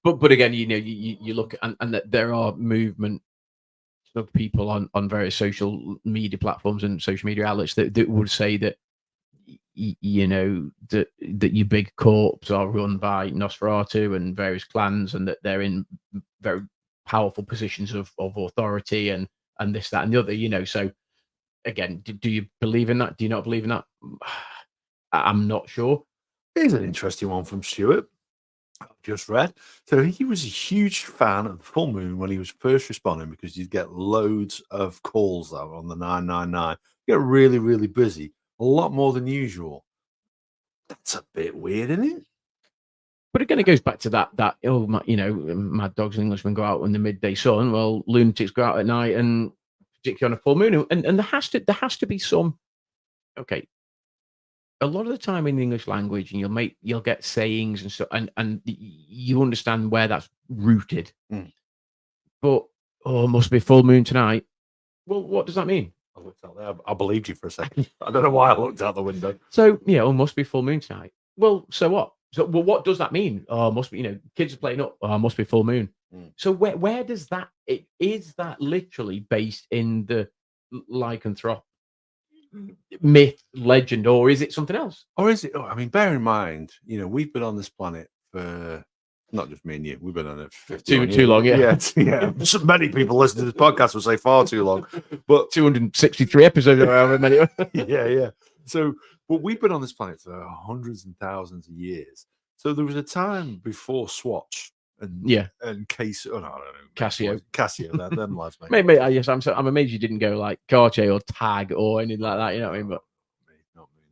But again, you know, you look at, and that there are movement of people on various social media platforms and social media outlets that would say that you know that your big corps are run by Nosferatu and various clans, and that they're in very powerful positions of authority and this, that, and the other. You know, so again, do you believe in that? Do you not believe in that? I'm not sure. Here's an interesting one from Stuart. I've just read. So he was a huge fan of the full moon when he was first responding, because you'd get loads of calls out on the 999. Get really, really busy, a lot more than usual. That's a bit weird, isn't it? But again, it goes back to that you know, mad dogs and Englishmen go out in the midday sun. Well, lunatics go out at night, and particularly on a full moon. And there has to be some. Okay, a lot of the time in the English language, and you'll get sayings and so, and you understand where that's rooted. But it must be full moon tonight. Well, what does that mean? I looked out there. I believed you for a second. I don't know why I looked out the window. So yeah, must be full moon tonight. Well, so what? So well, what does that mean? Oh, must be, you know, kids are playing up. Oh, must be full moon. So where does that? Is that literally based in the lycanthrope myth, legend, or is it something else? Or is it? I mean, bear in mind, you know, we've been on this planet for not just me and you. We've been on it for too long. Yeah. So many people listening to this podcast will say far too long, but 263 episodes. However many. yeah. So, but we've been on this planet for hundreds and thousands of years. So there was a time before Swatch and Case. Oh no, I don't know. Casio. Them lads, mate. Mate, yes, I'm amazed you didn't go like Cartier or Tag or anything like that. You know what I mean? But not me.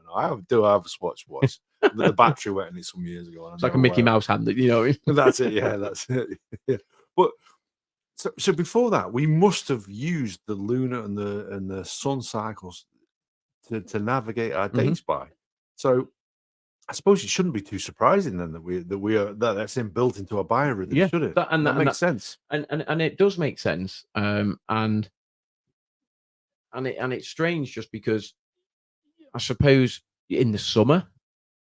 No, I do have a Swatch watch. The battery went in it some years ago. It's like a Mickey Mouse hand, you know what I mean? That's it. Yeah, that's it. Yeah. But so before that, we must have used the lunar and the sun cycles to navigate our days by. So I suppose it shouldn't be too surprising then that's inbuilt into our biorhythm, should it? That makes sense. And it does make sense. And it's strange just because I suppose in the summer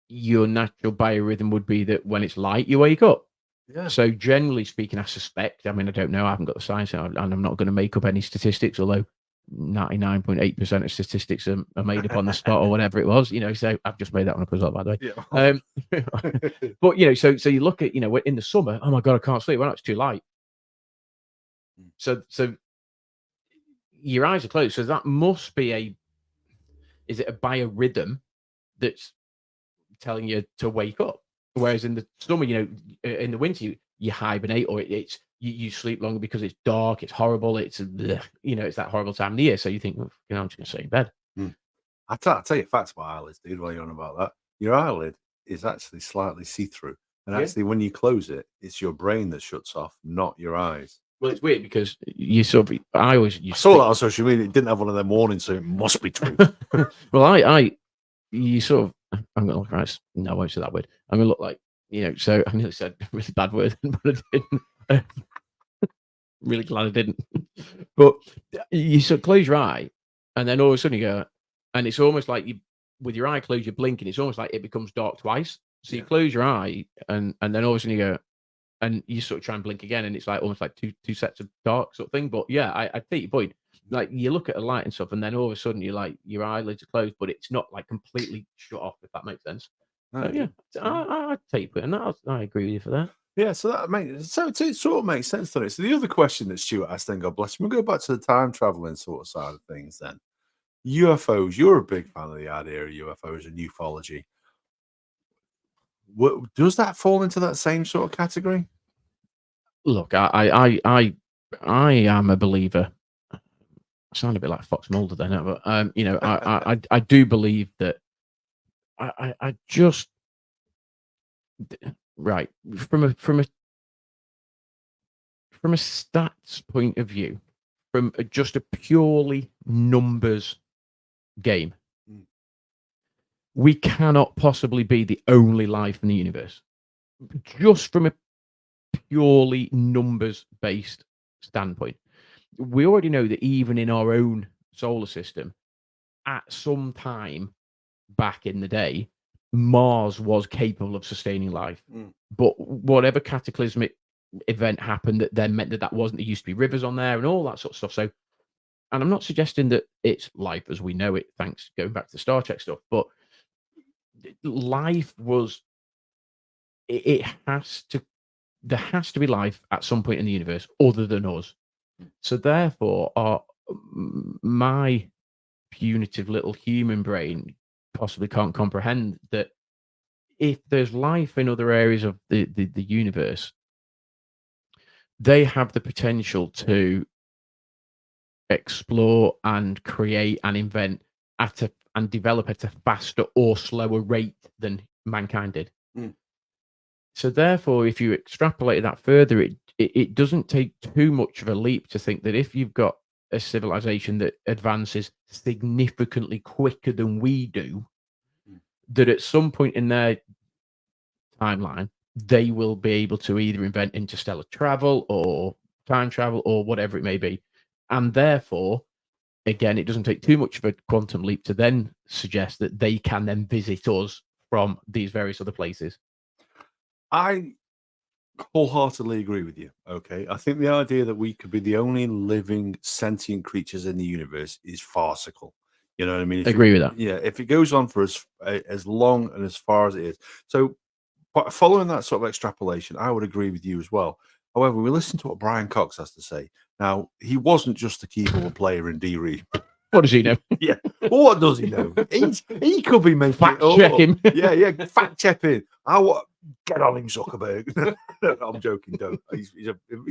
your natural biorhythm would be that when it's light you wake up. Yeah. So generally speaking, I suspect, I mean, I don't know, I haven't got the science, and I'm not going to make up any statistics, although 99.8% of statistics are made up on the spot or whatever it was, you know. So I've just made that one up as well, by the way. Yeah. But you know, so you look at, you know, in the summer, oh my god, I can't sleep. Well, it's too light. So your eyes are closed. So that must be is it a biorhythm that's telling you to wake up? Whereas in the summer, you know, in the winter, you hibernate, or you sleep longer because it's dark, it's horrible, it's you know, it's that horrible time of the year. So you think, well, you know, I'm just gonna stay in bed. I'll tell you facts about eyelids, dude. While you're on about that, your eyelid is actually slightly see-through, and actually, when you close it, it's your brain that shuts off, not your eyes. Well, it's weird because you sort of, I saw that on social media. It didn't have one of them warnings, so it must be true. Well, you sort of, I'm gonna look right. No, I won't say that word. I'm gonna look like, you know. So I nearly said a really bad word, but I didn't. Really glad I didn't. But you sort of close your eye, and then all of a sudden you go, and it's almost like you, with your eye closed, you're blinking. It's almost like it becomes dark twice. So you close your eye, and then all of a sudden you go, and you sort of try and blink again, and it's like almost like two sets of dark sort of thing. But yeah, I take your point. Like you look at a light and stuff, and then all of a sudden you're like, your eyelids are closed, but it's not like completely shut off, if that makes sense. So, yeah, I take it, and I agree with you for that. Yeah, so that makes it sort of makes sense to it. So the other question that Stuart asked, then God bless him, we'll go back to the time traveling sort of side of things. Then UFOs, you're a big fan of the idea of UFOs and ufology. Does that fall into that same sort of category? Look, I am a believer. I sound a bit like Fox Mulder then, but you know, I do believe that. I just right from a stats point of view, from just a purely numbers game, we cannot possibly be the only life in the universe. Just from a purely numbers-based standpoint. We already know that even in our own solar system, at some time back in the day, Mars was capable of sustaining life. But whatever cataclysmic event happened that then meant that wasn't, there used to be rivers on there and all that sort of stuff. So, and I'm not suggesting that it's life as we know it, thanks, going back to the Star Trek stuff, but life was, it has to, there has to be life at some point in the universe other than us. So therefore, my punitive little human brain possibly can't comprehend that if there's life in other areas of the universe, they have the potential to explore and create and invent and develop at a faster or slower rate than mankind did. So therefore, if you extrapolate that further, it doesn't take too much of a leap to think that if you've got a civilization that advances significantly quicker than we do, that at some point in their timeline, they will be able to either invent interstellar travel or time travel or whatever it may be. And therefore, again, it doesn't take too much of a quantum leap to then suggest that they can then visit us from these various other places. I wholeheartedly agree with you. Okay, I think the idea that we could be the only living sentient creatures in the universe is farcical. You know what I mean? Agree with that. Yeah, if it goes on for as long and as far as it is. So, following that sort of extrapolation, I would agree with you as well. However, we listen to what Brian Cox has to say. Now, he wasn't just a keyboard player in D-Read. What does he know? Yeah. Well, what does he know? He could be making fact check him. Yeah. Fact checking. Get on him, Zuckerberg. I'm joking. Don't. He's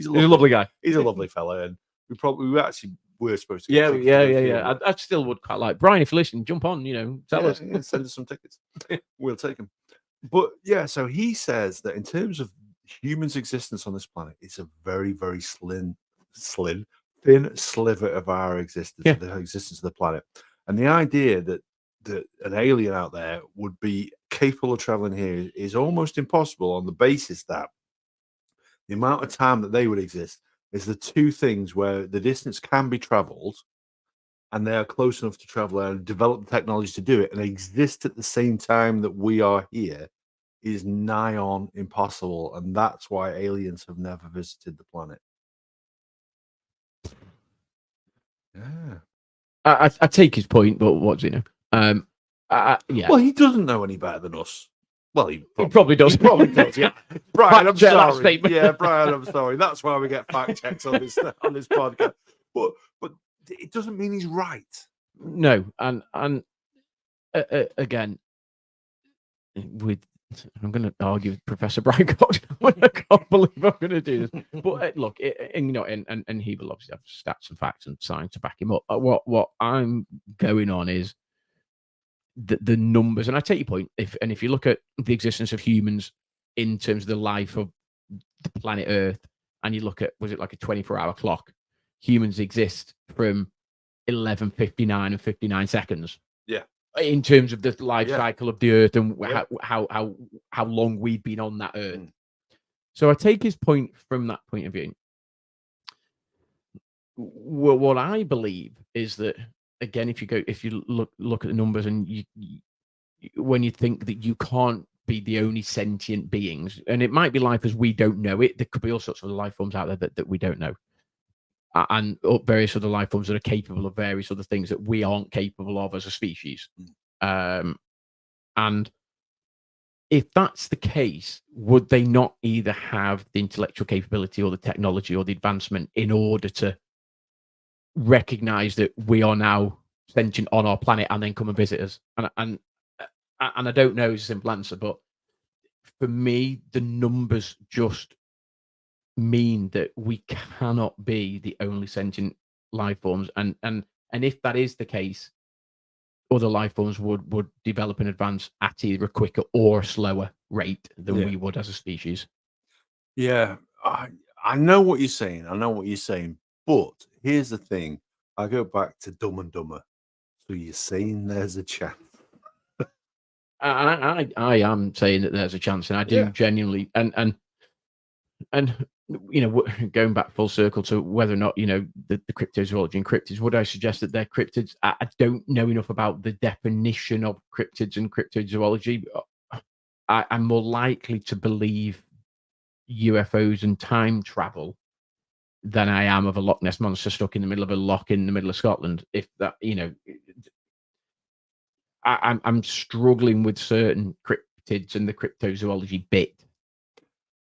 a lovely guy. He's a lovely fella, and we actually were supposed to. Yeah. I still would quite like Brian. If you listen, jump on. Tell us. Yeah, send us some tickets. We'll take them. But yeah, so he says that in terms of humans' existence on this planet, it's a very, very thin sliver of our existence, of the existence of the planet. And the idea that an alien out there would be capable of traveling here is almost impossible on the basis that the amount of time that they would exist is the two things where the distance can be traveled and they are close enough to travel and develop the technology to do it and exist at the same time that we are here is nigh on impossible. And that's why aliens have never visited the planet. Yeah. I take his point, but what does he know? Yeah. Well, he doesn't know any better than us. Well, he probably does. He probably does. Yeah, Brian, I'm sorry. Yeah, Brian, I'm sorry. That's why we get fact checks on this podcast. But it doesn't mean he's right. No, and again, I'm going to argue with Professor Brian Cox. I can't believe I'm going to do this. But look, and he will obviously have stats and facts and science to back him up. What I'm going on is the numbers, and I take your point. If you look at the existence of humans in terms of the life of the planet Earth, and you look at, was it like a 24-hour clock? Humans exist from 11:59 and 59 seconds. Yeah. In terms of the life cycle of the Earth and how long we've been on that Earth. So I take his point from that point of view. Well, what I believe is that, again, if you look at the numbers and when you think that you can't be the only sentient beings, and it might be life as we don't know it, there could be all sorts of life forms out there that we don't know. And various other life forms that are capable of various other things that we aren't capable of as a species. And if that's the case, would they not either have the intellectual capability or the technology or the advancement in order to recognize that we are now sentient on our planet and then come and visit us? And I don't know is a simple answer, but for me, the numbers just mean that we cannot be the only sentient life forms, and if that is the case, other life forms would develop in advance at either a quicker or a slower rate than we would as a species. Yeah, I know what you're saying. But here's the thing. I go back to Dumb and Dumber. So you're saying there's a chance? I am saying that there's a chance, and I do Yeah. genuinely, and going back full circle to whether or not the cryptozoology and cryptids, would I suggest that they're cryptids? I don't know enough about the definition of cryptids and cryptozoology. I'm more likely to believe UFOs and time travel than I am of a Loch Ness monster stuck in the middle of a loch in the middle of Scotland. If that, I'm struggling with certain cryptids and the cryptozoology bit.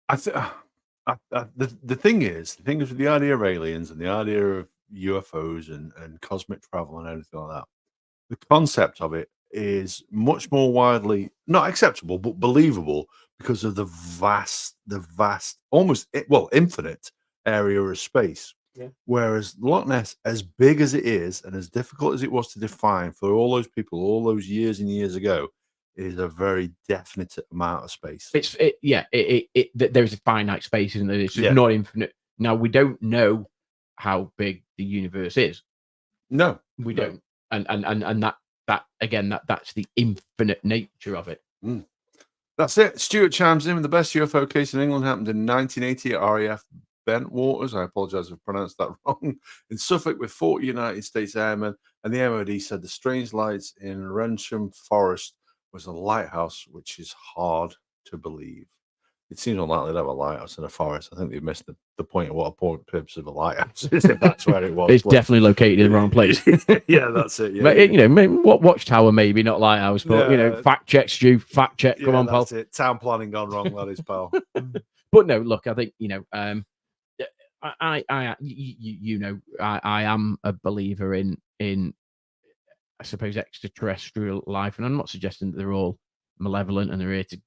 The thing is with the idea of aliens and the idea of UFOs and cosmic travel and everything like that, the concept of it is much more widely not acceptable but believable because of the vast, almost infinite area of space. Yeah. Whereas Loch Ness, as big as it is and as difficult as it was to define for all those people all those years and years ago, is a very definite amount of space. There's a finite space, isn't there? It's just not infinite. Now, we don't know how big the universe is. No, we don't. And that again, that's the infinite nature of it. That's it. Stuart chimes in with the best UFO case in England happened in 1980 at RAF Bentwaters. I apologize if I pronounced that wrong. In Suffolk with 40 United States airmen, and the MOD said the strange lights in Wrensham Forest was a lighthouse, which is hard to believe. It seems unlikely to have a lighthouse in a forest. I think they've missed the point of what a purpose of a lighthouse is, if that's where it was. It's definitely located in the wrong place. Yeah, that's it. Yeah, but, maybe what watchtower, maybe not lighthouse, but fact check, Stu. Fact check. Come on, pal. That's it. Town planning gone wrong, that is, pal. But no, look, I think I am a believer in I suppose extraterrestrial life, and I'm not suggesting that they're all malevolent and they're here to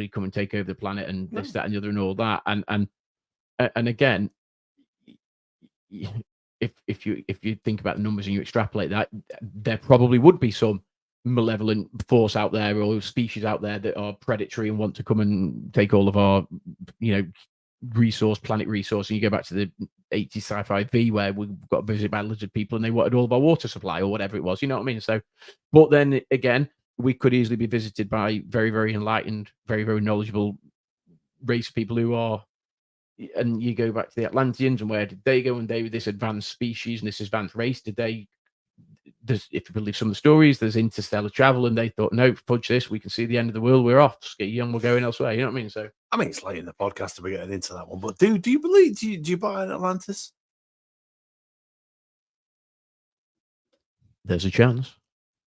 come and take over the planet and this, that, and the other, and all that. And again, if you think about the numbers and you extrapolate that, there probably would be some malevolent force out there or species out there that are predatory and want to come and take all of our planet resource. And you go back to the 80s sci-fi V where we got visited by lizard people and they wanted all of our water supply or whatever it was, you know what I mean? So, but then again, we could easily be visited by very, very enlightened, very, very knowledgeable race of people who are, and you go back to the Atlanteans and where did they go? And they were this advanced species and this advanced race. If you believe some of the stories, there's interstellar travel, and they thought, no, fudge this, we can see the end of the world, we're off, ski and we're going elsewhere. You know what I mean? So I mean, it's late in the podcast to be getting into that one, but do you believe? Do you buy an Atlantis? There's a chance.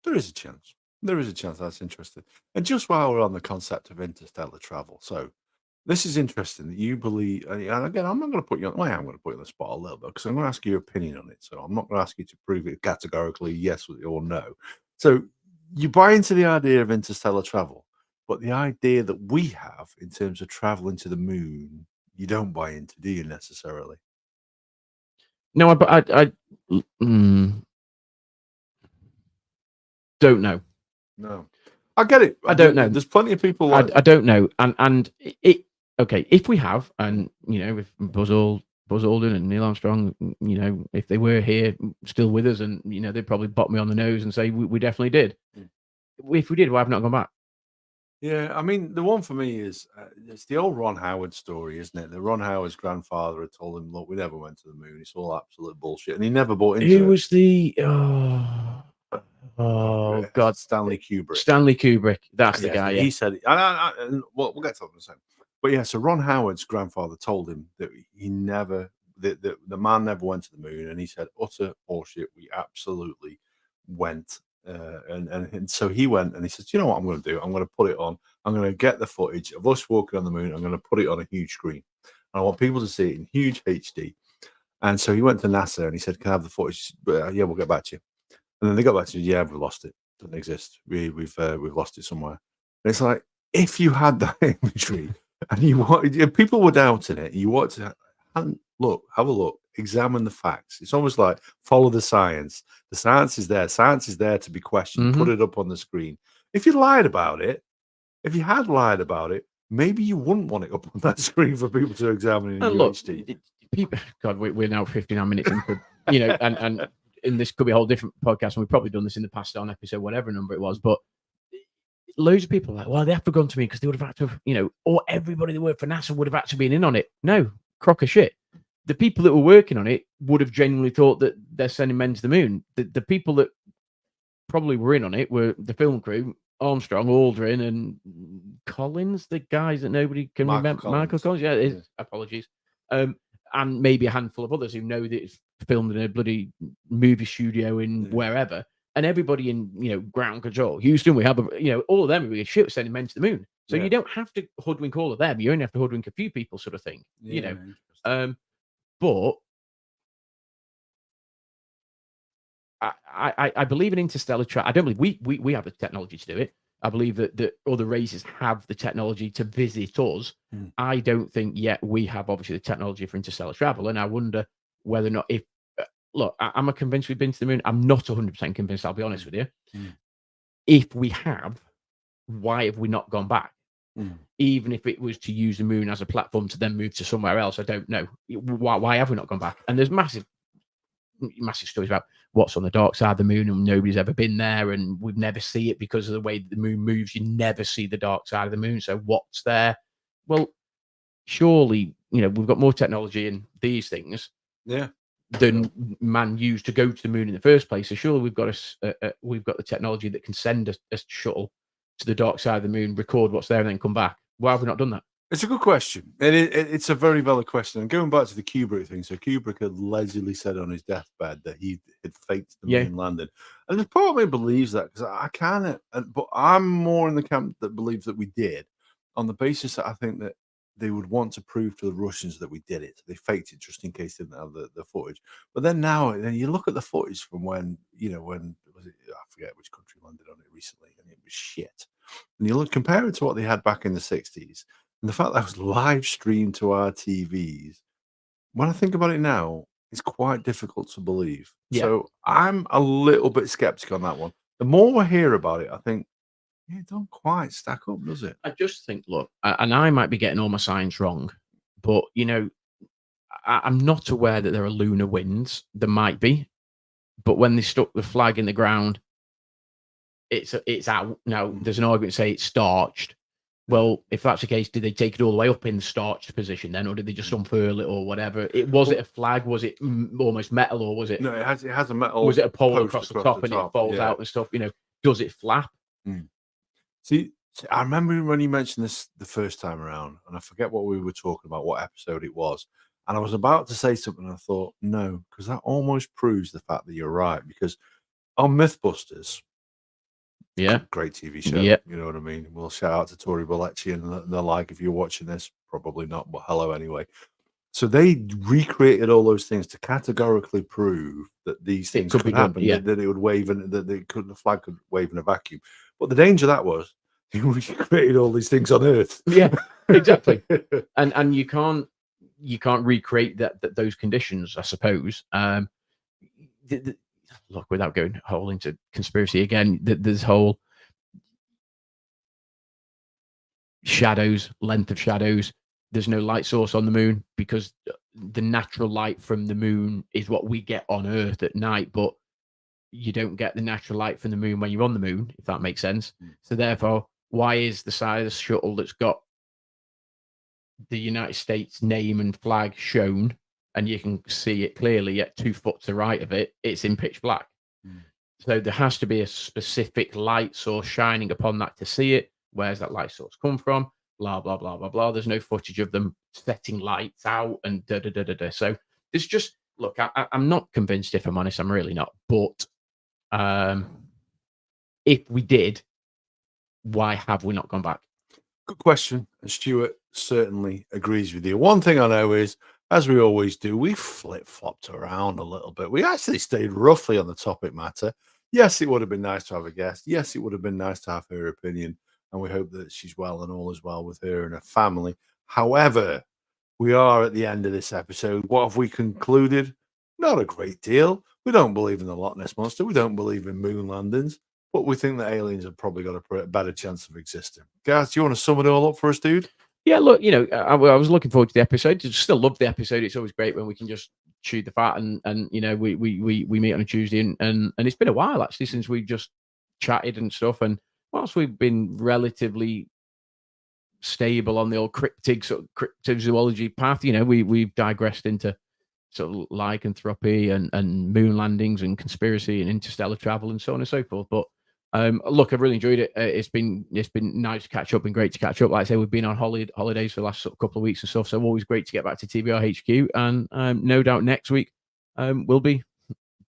There is a chance. There is a chance. That's interesting. And just while we're on the concept of interstellar travel, so this is interesting that you believe. And again, I'm not going to put you on. Well, I am going to put you on the spot a little bit because I'm going to ask your opinion on it. So I'm not going to ask you to prove it categorically yes or no. So you buy into the idea of interstellar travel, but the idea that we have in terms of traveling to the moon, you don't buy into, do you necessarily? No, I don't know. No, I get it. I don't know. There's plenty of people. I don't know. And it okay if we have, and if Buzz Aldrin and Neil Armstrong, if they were here still with us, and they'd probably bop me on the nose and say we definitely did. If we did, why have not gone back? Yeah, I mean, the one for me is it's the old Ron Howard story, isn't it? That Ron Howard's grandfather had told him, "Look, we never went to the moon. It's all absolute bullshit," and he never bought into it. Who was the? Oh God, Stanley Kubrick. Stanley Kubrick. That's the guy. He said it. And we'll get to that in a second. But yeah, so Ron Howard's grandfather told him that he never, the man never went to the moon, and he said, "Utter horseshit. We absolutely went." And so he went and he said, "You know what I'm going to do? I'm going to put it on. I'm going to get the footage of us walking on the moon. I'm going to put it on a huge screen. And I want people to see it in huge HD." And so he went to NASA and he said, "Can I have the footage?" Yeah, we'll get back to you. And then they got back to, "Yeah, we've lost it. It doesn't exist. We've lost it somewhere." And it's like, if you had that imagery and people were doubting it, you want to look, have a look, examine the facts. It's almost like follow the science. The science is there. Science is there to be questioned. Put it up on the screen. If you lied about it, if you had lied about it, maybe you wouldn't want it up on that screen for people to examine in look, UHD. people, God, we're now 59 minutes into, and this could be a whole different podcast, and we've probably done this in the past on episode, whatever number it was, but loads of people are like, well, they have to go to me because they would have had to have, or everybody that worked for NASA would have actually been in on it. No, crock of shit. The people that were working on it would have genuinely thought that they're sending men to the moon. The people that probably were in on it were the film crew, Armstrong, Aldrin, and Collins, the guys that nobody can remember. Michael Collins, yeah. Apologies. And maybe a handful of others who know that it's filmed in a bloody movie studio in wherever. And everybody in, ground control, Houston, we have, all of them are shit sending men to the moon. So you don't have to hoodwink all of them. You only have to hoodwink a few people, sort of thing. But I believe in interstellar travel. I don't believe we have the technology to do it. I believe that other races have the technology to visit us. I don't think yet we have, obviously, the technology for interstellar travel. And I wonder whether or not, if, look, I'm convinced we've been to the moon. I'm not 100% convinced, I'll be honest with you. If we have, why have we not gone back? Even if it was to use the moon as a platform to then move to somewhere else, I don't know. Why have we not gone back? And there's massive stories about what's on the dark side of the moon, and nobody's ever been there, and we'd never see it because of the way the moon moves. You never see the dark side of the moon. So what's there? Well, surely, we've got more technology in these things than man used to go to the moon in the first place. So surely we've got the technology that can send a shuttle to the dark side of the moon, record what's there, and then come back. Why have we not done that? It's a good question, and it's a very valid question. And going back to the Kubrick thing, so Kubrick had allegedly said on his deathbed that he had faked the moon landing, and there's part of me believes that, because I kind of, but I'm more in the camp that believes that we did, on the basis that I think that they would want to prove to the Russians that we did it. They faked it just in case they didn't have the footage. But then you look at the footage from when was it? I forget which country landed on it recently, and it was shit. And you compare it to what they had back in the 60s. And the fact that was live streamed to our TVs, when I think about it now, it's quite difficult to believe. So I'm a little bit skeptical on that one. The more I hear about it, I think, it don't quite stack up, does it? I just think, look, and I might be getting all my science wrong, but, I'm not aware that there are lunar winds. There might be, but when they stuck the flag in the ground, it's out. Now, there's an argument to say it's starched. Well, if that's the case, did they take it all the way up in the starched position then, or did they just unfurl it or whatever? Was it a flag? Was it almost metal, or was it? No, it has a metal. Was it a pole across the top and it falls out and stuff? Does it flap? See, I remember when you mentioned this the first time around, and I forget what we were talking about, what episode it was, and I was about to say something, and I thought, no, because that almost proves the fact that you're right. Because on MythBusters, great TV show. You know what I mean? We'll shout out to Tori Bellecci and the like if you're watching this. Probably not, but hello anyway. So they recreated all those things to categorically prove that these things could happen. That it would wave, and that the flag could wave in a vacuum. But the danger of that was you recreated all these things on Earth. Yeah, exactly. and you can't recreate those conditions, I suppose. Look, without going whole into conspiracy again, this whole shadows, length of shadows. There's no light source on the moon because the natural light from the moon is what we get on Earth at night, but you don't get the natural light from the moon when you're on the moon, if that makes sense. So therefore, why is the side of the shuttle that's got the United States name and flag shown, and you can see it clearly at 2 foot to the right of it, it's in pitch black? So there has to be a specific light source shining upon that to see it. Where's that light source come from? Blah, blah, blah, blah, blah. There's no footage of them setting lights out and da-da-da-da-da. So it's just, look, I'm not convinced, if I'm honest. I'm really not. But if we did, why have we not gone back? Good question. And Stuart certainly agrees with you. One thing I know is, as we always do, we flip-flopped around a little bit. We actually stayed roughly on the topic matter. Yes, it would have been nice to have a guest. Yes, it would have been nice to have her opinion. And we hope that she's well and all is well with her and her family. However, we are at the end of this episode. What have we concluded? Not a great deal. We don't believe in the Loch Ness Monster. We don't believe in moon landings. But we think that aliens have probably got a better chance of existing. Guys, do you want to sum it all up for us, dude? Yeah, look, I was looking forward to the episode. Still love the episode. It's always great when we can just chew the fat and we meet on a Tuesday and it's been a while actually since we just chatted and stuff. And whilst we've been relatively stable on the old cryptic sort of cryptozoology path, we've digressed into sort of lycanthropy and moon landings and conspiracy and interstellar travel and so on and so forth. But look, I've really enjoyed it. It's been nice to catch up and great to catch up. Like I say, we've been on holidays for the last sort of couple of weeks and stuff, so always great to get back to TBR HQ. And no doubt next week we'll be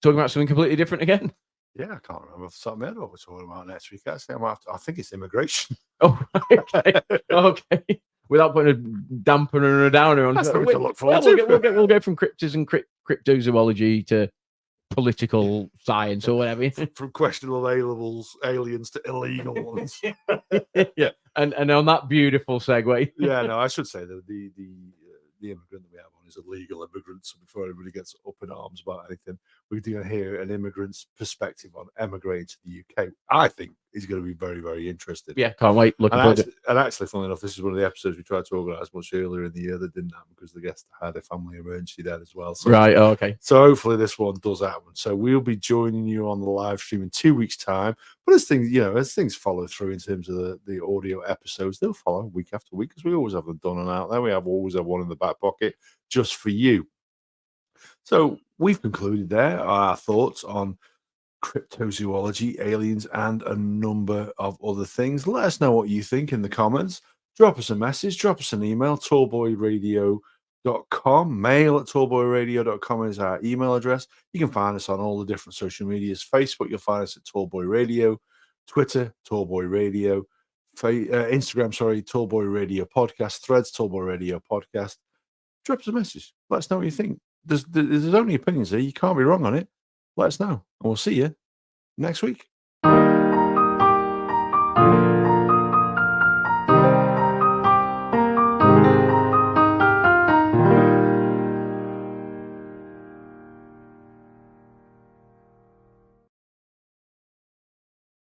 talking about something completely different again. Yeah, I can't remember off the top of my head what we're talking about next week. Actually, I think it's immigration. Oh, okay. Okay. Without putting a dampener and a downer on. That's something to look forward We'll to. we'll go from cryptids and cryptozoology to political science or whatever. From questionable aliens to illegal ones. Yeah, and on that beautiful segue. Yeah, no, I should say that the immigrant that we have on is a legal immigrant. So before everybody gets up in arms about anything, we're going to hear an immigrant's perspective on emigrating to the UK. I think is going to be very, very interesting. Yeah, can't wait. Looking forward to it. And actually, funnily enough, this is one of the episodes we tried to organise much earlier in the year that didn't happen because the guest had a family emergency then as well. So, right. Oh, okay. So hopefully this one does happen. So we'll be joining you on the live stream in 2 weeks' time. But as things follow through in terms of the audio episodes, they'll follow week after week because we always have them done and out there. We always have one in the back pocket just for you. So we've concluded there our thoughts on cryptozoology, aliens, and a number of other things. Let us know what you think in the comments. Drop us a message, drop us an email, tallboyradio.com. Mail at tallboyradio.com is our email address. You can find us on all the different social medias. Facebook, you'll find us at Tallboy Radio. Twitter, Tallboy Radio. Instagram, Tallboy Radio Podcast. Threads, Tallboy Radio Podcast. Drop us a message. Let us know what you think. There's only opinions here. You can't be wrong on it. Let us know. And we'll see you next week.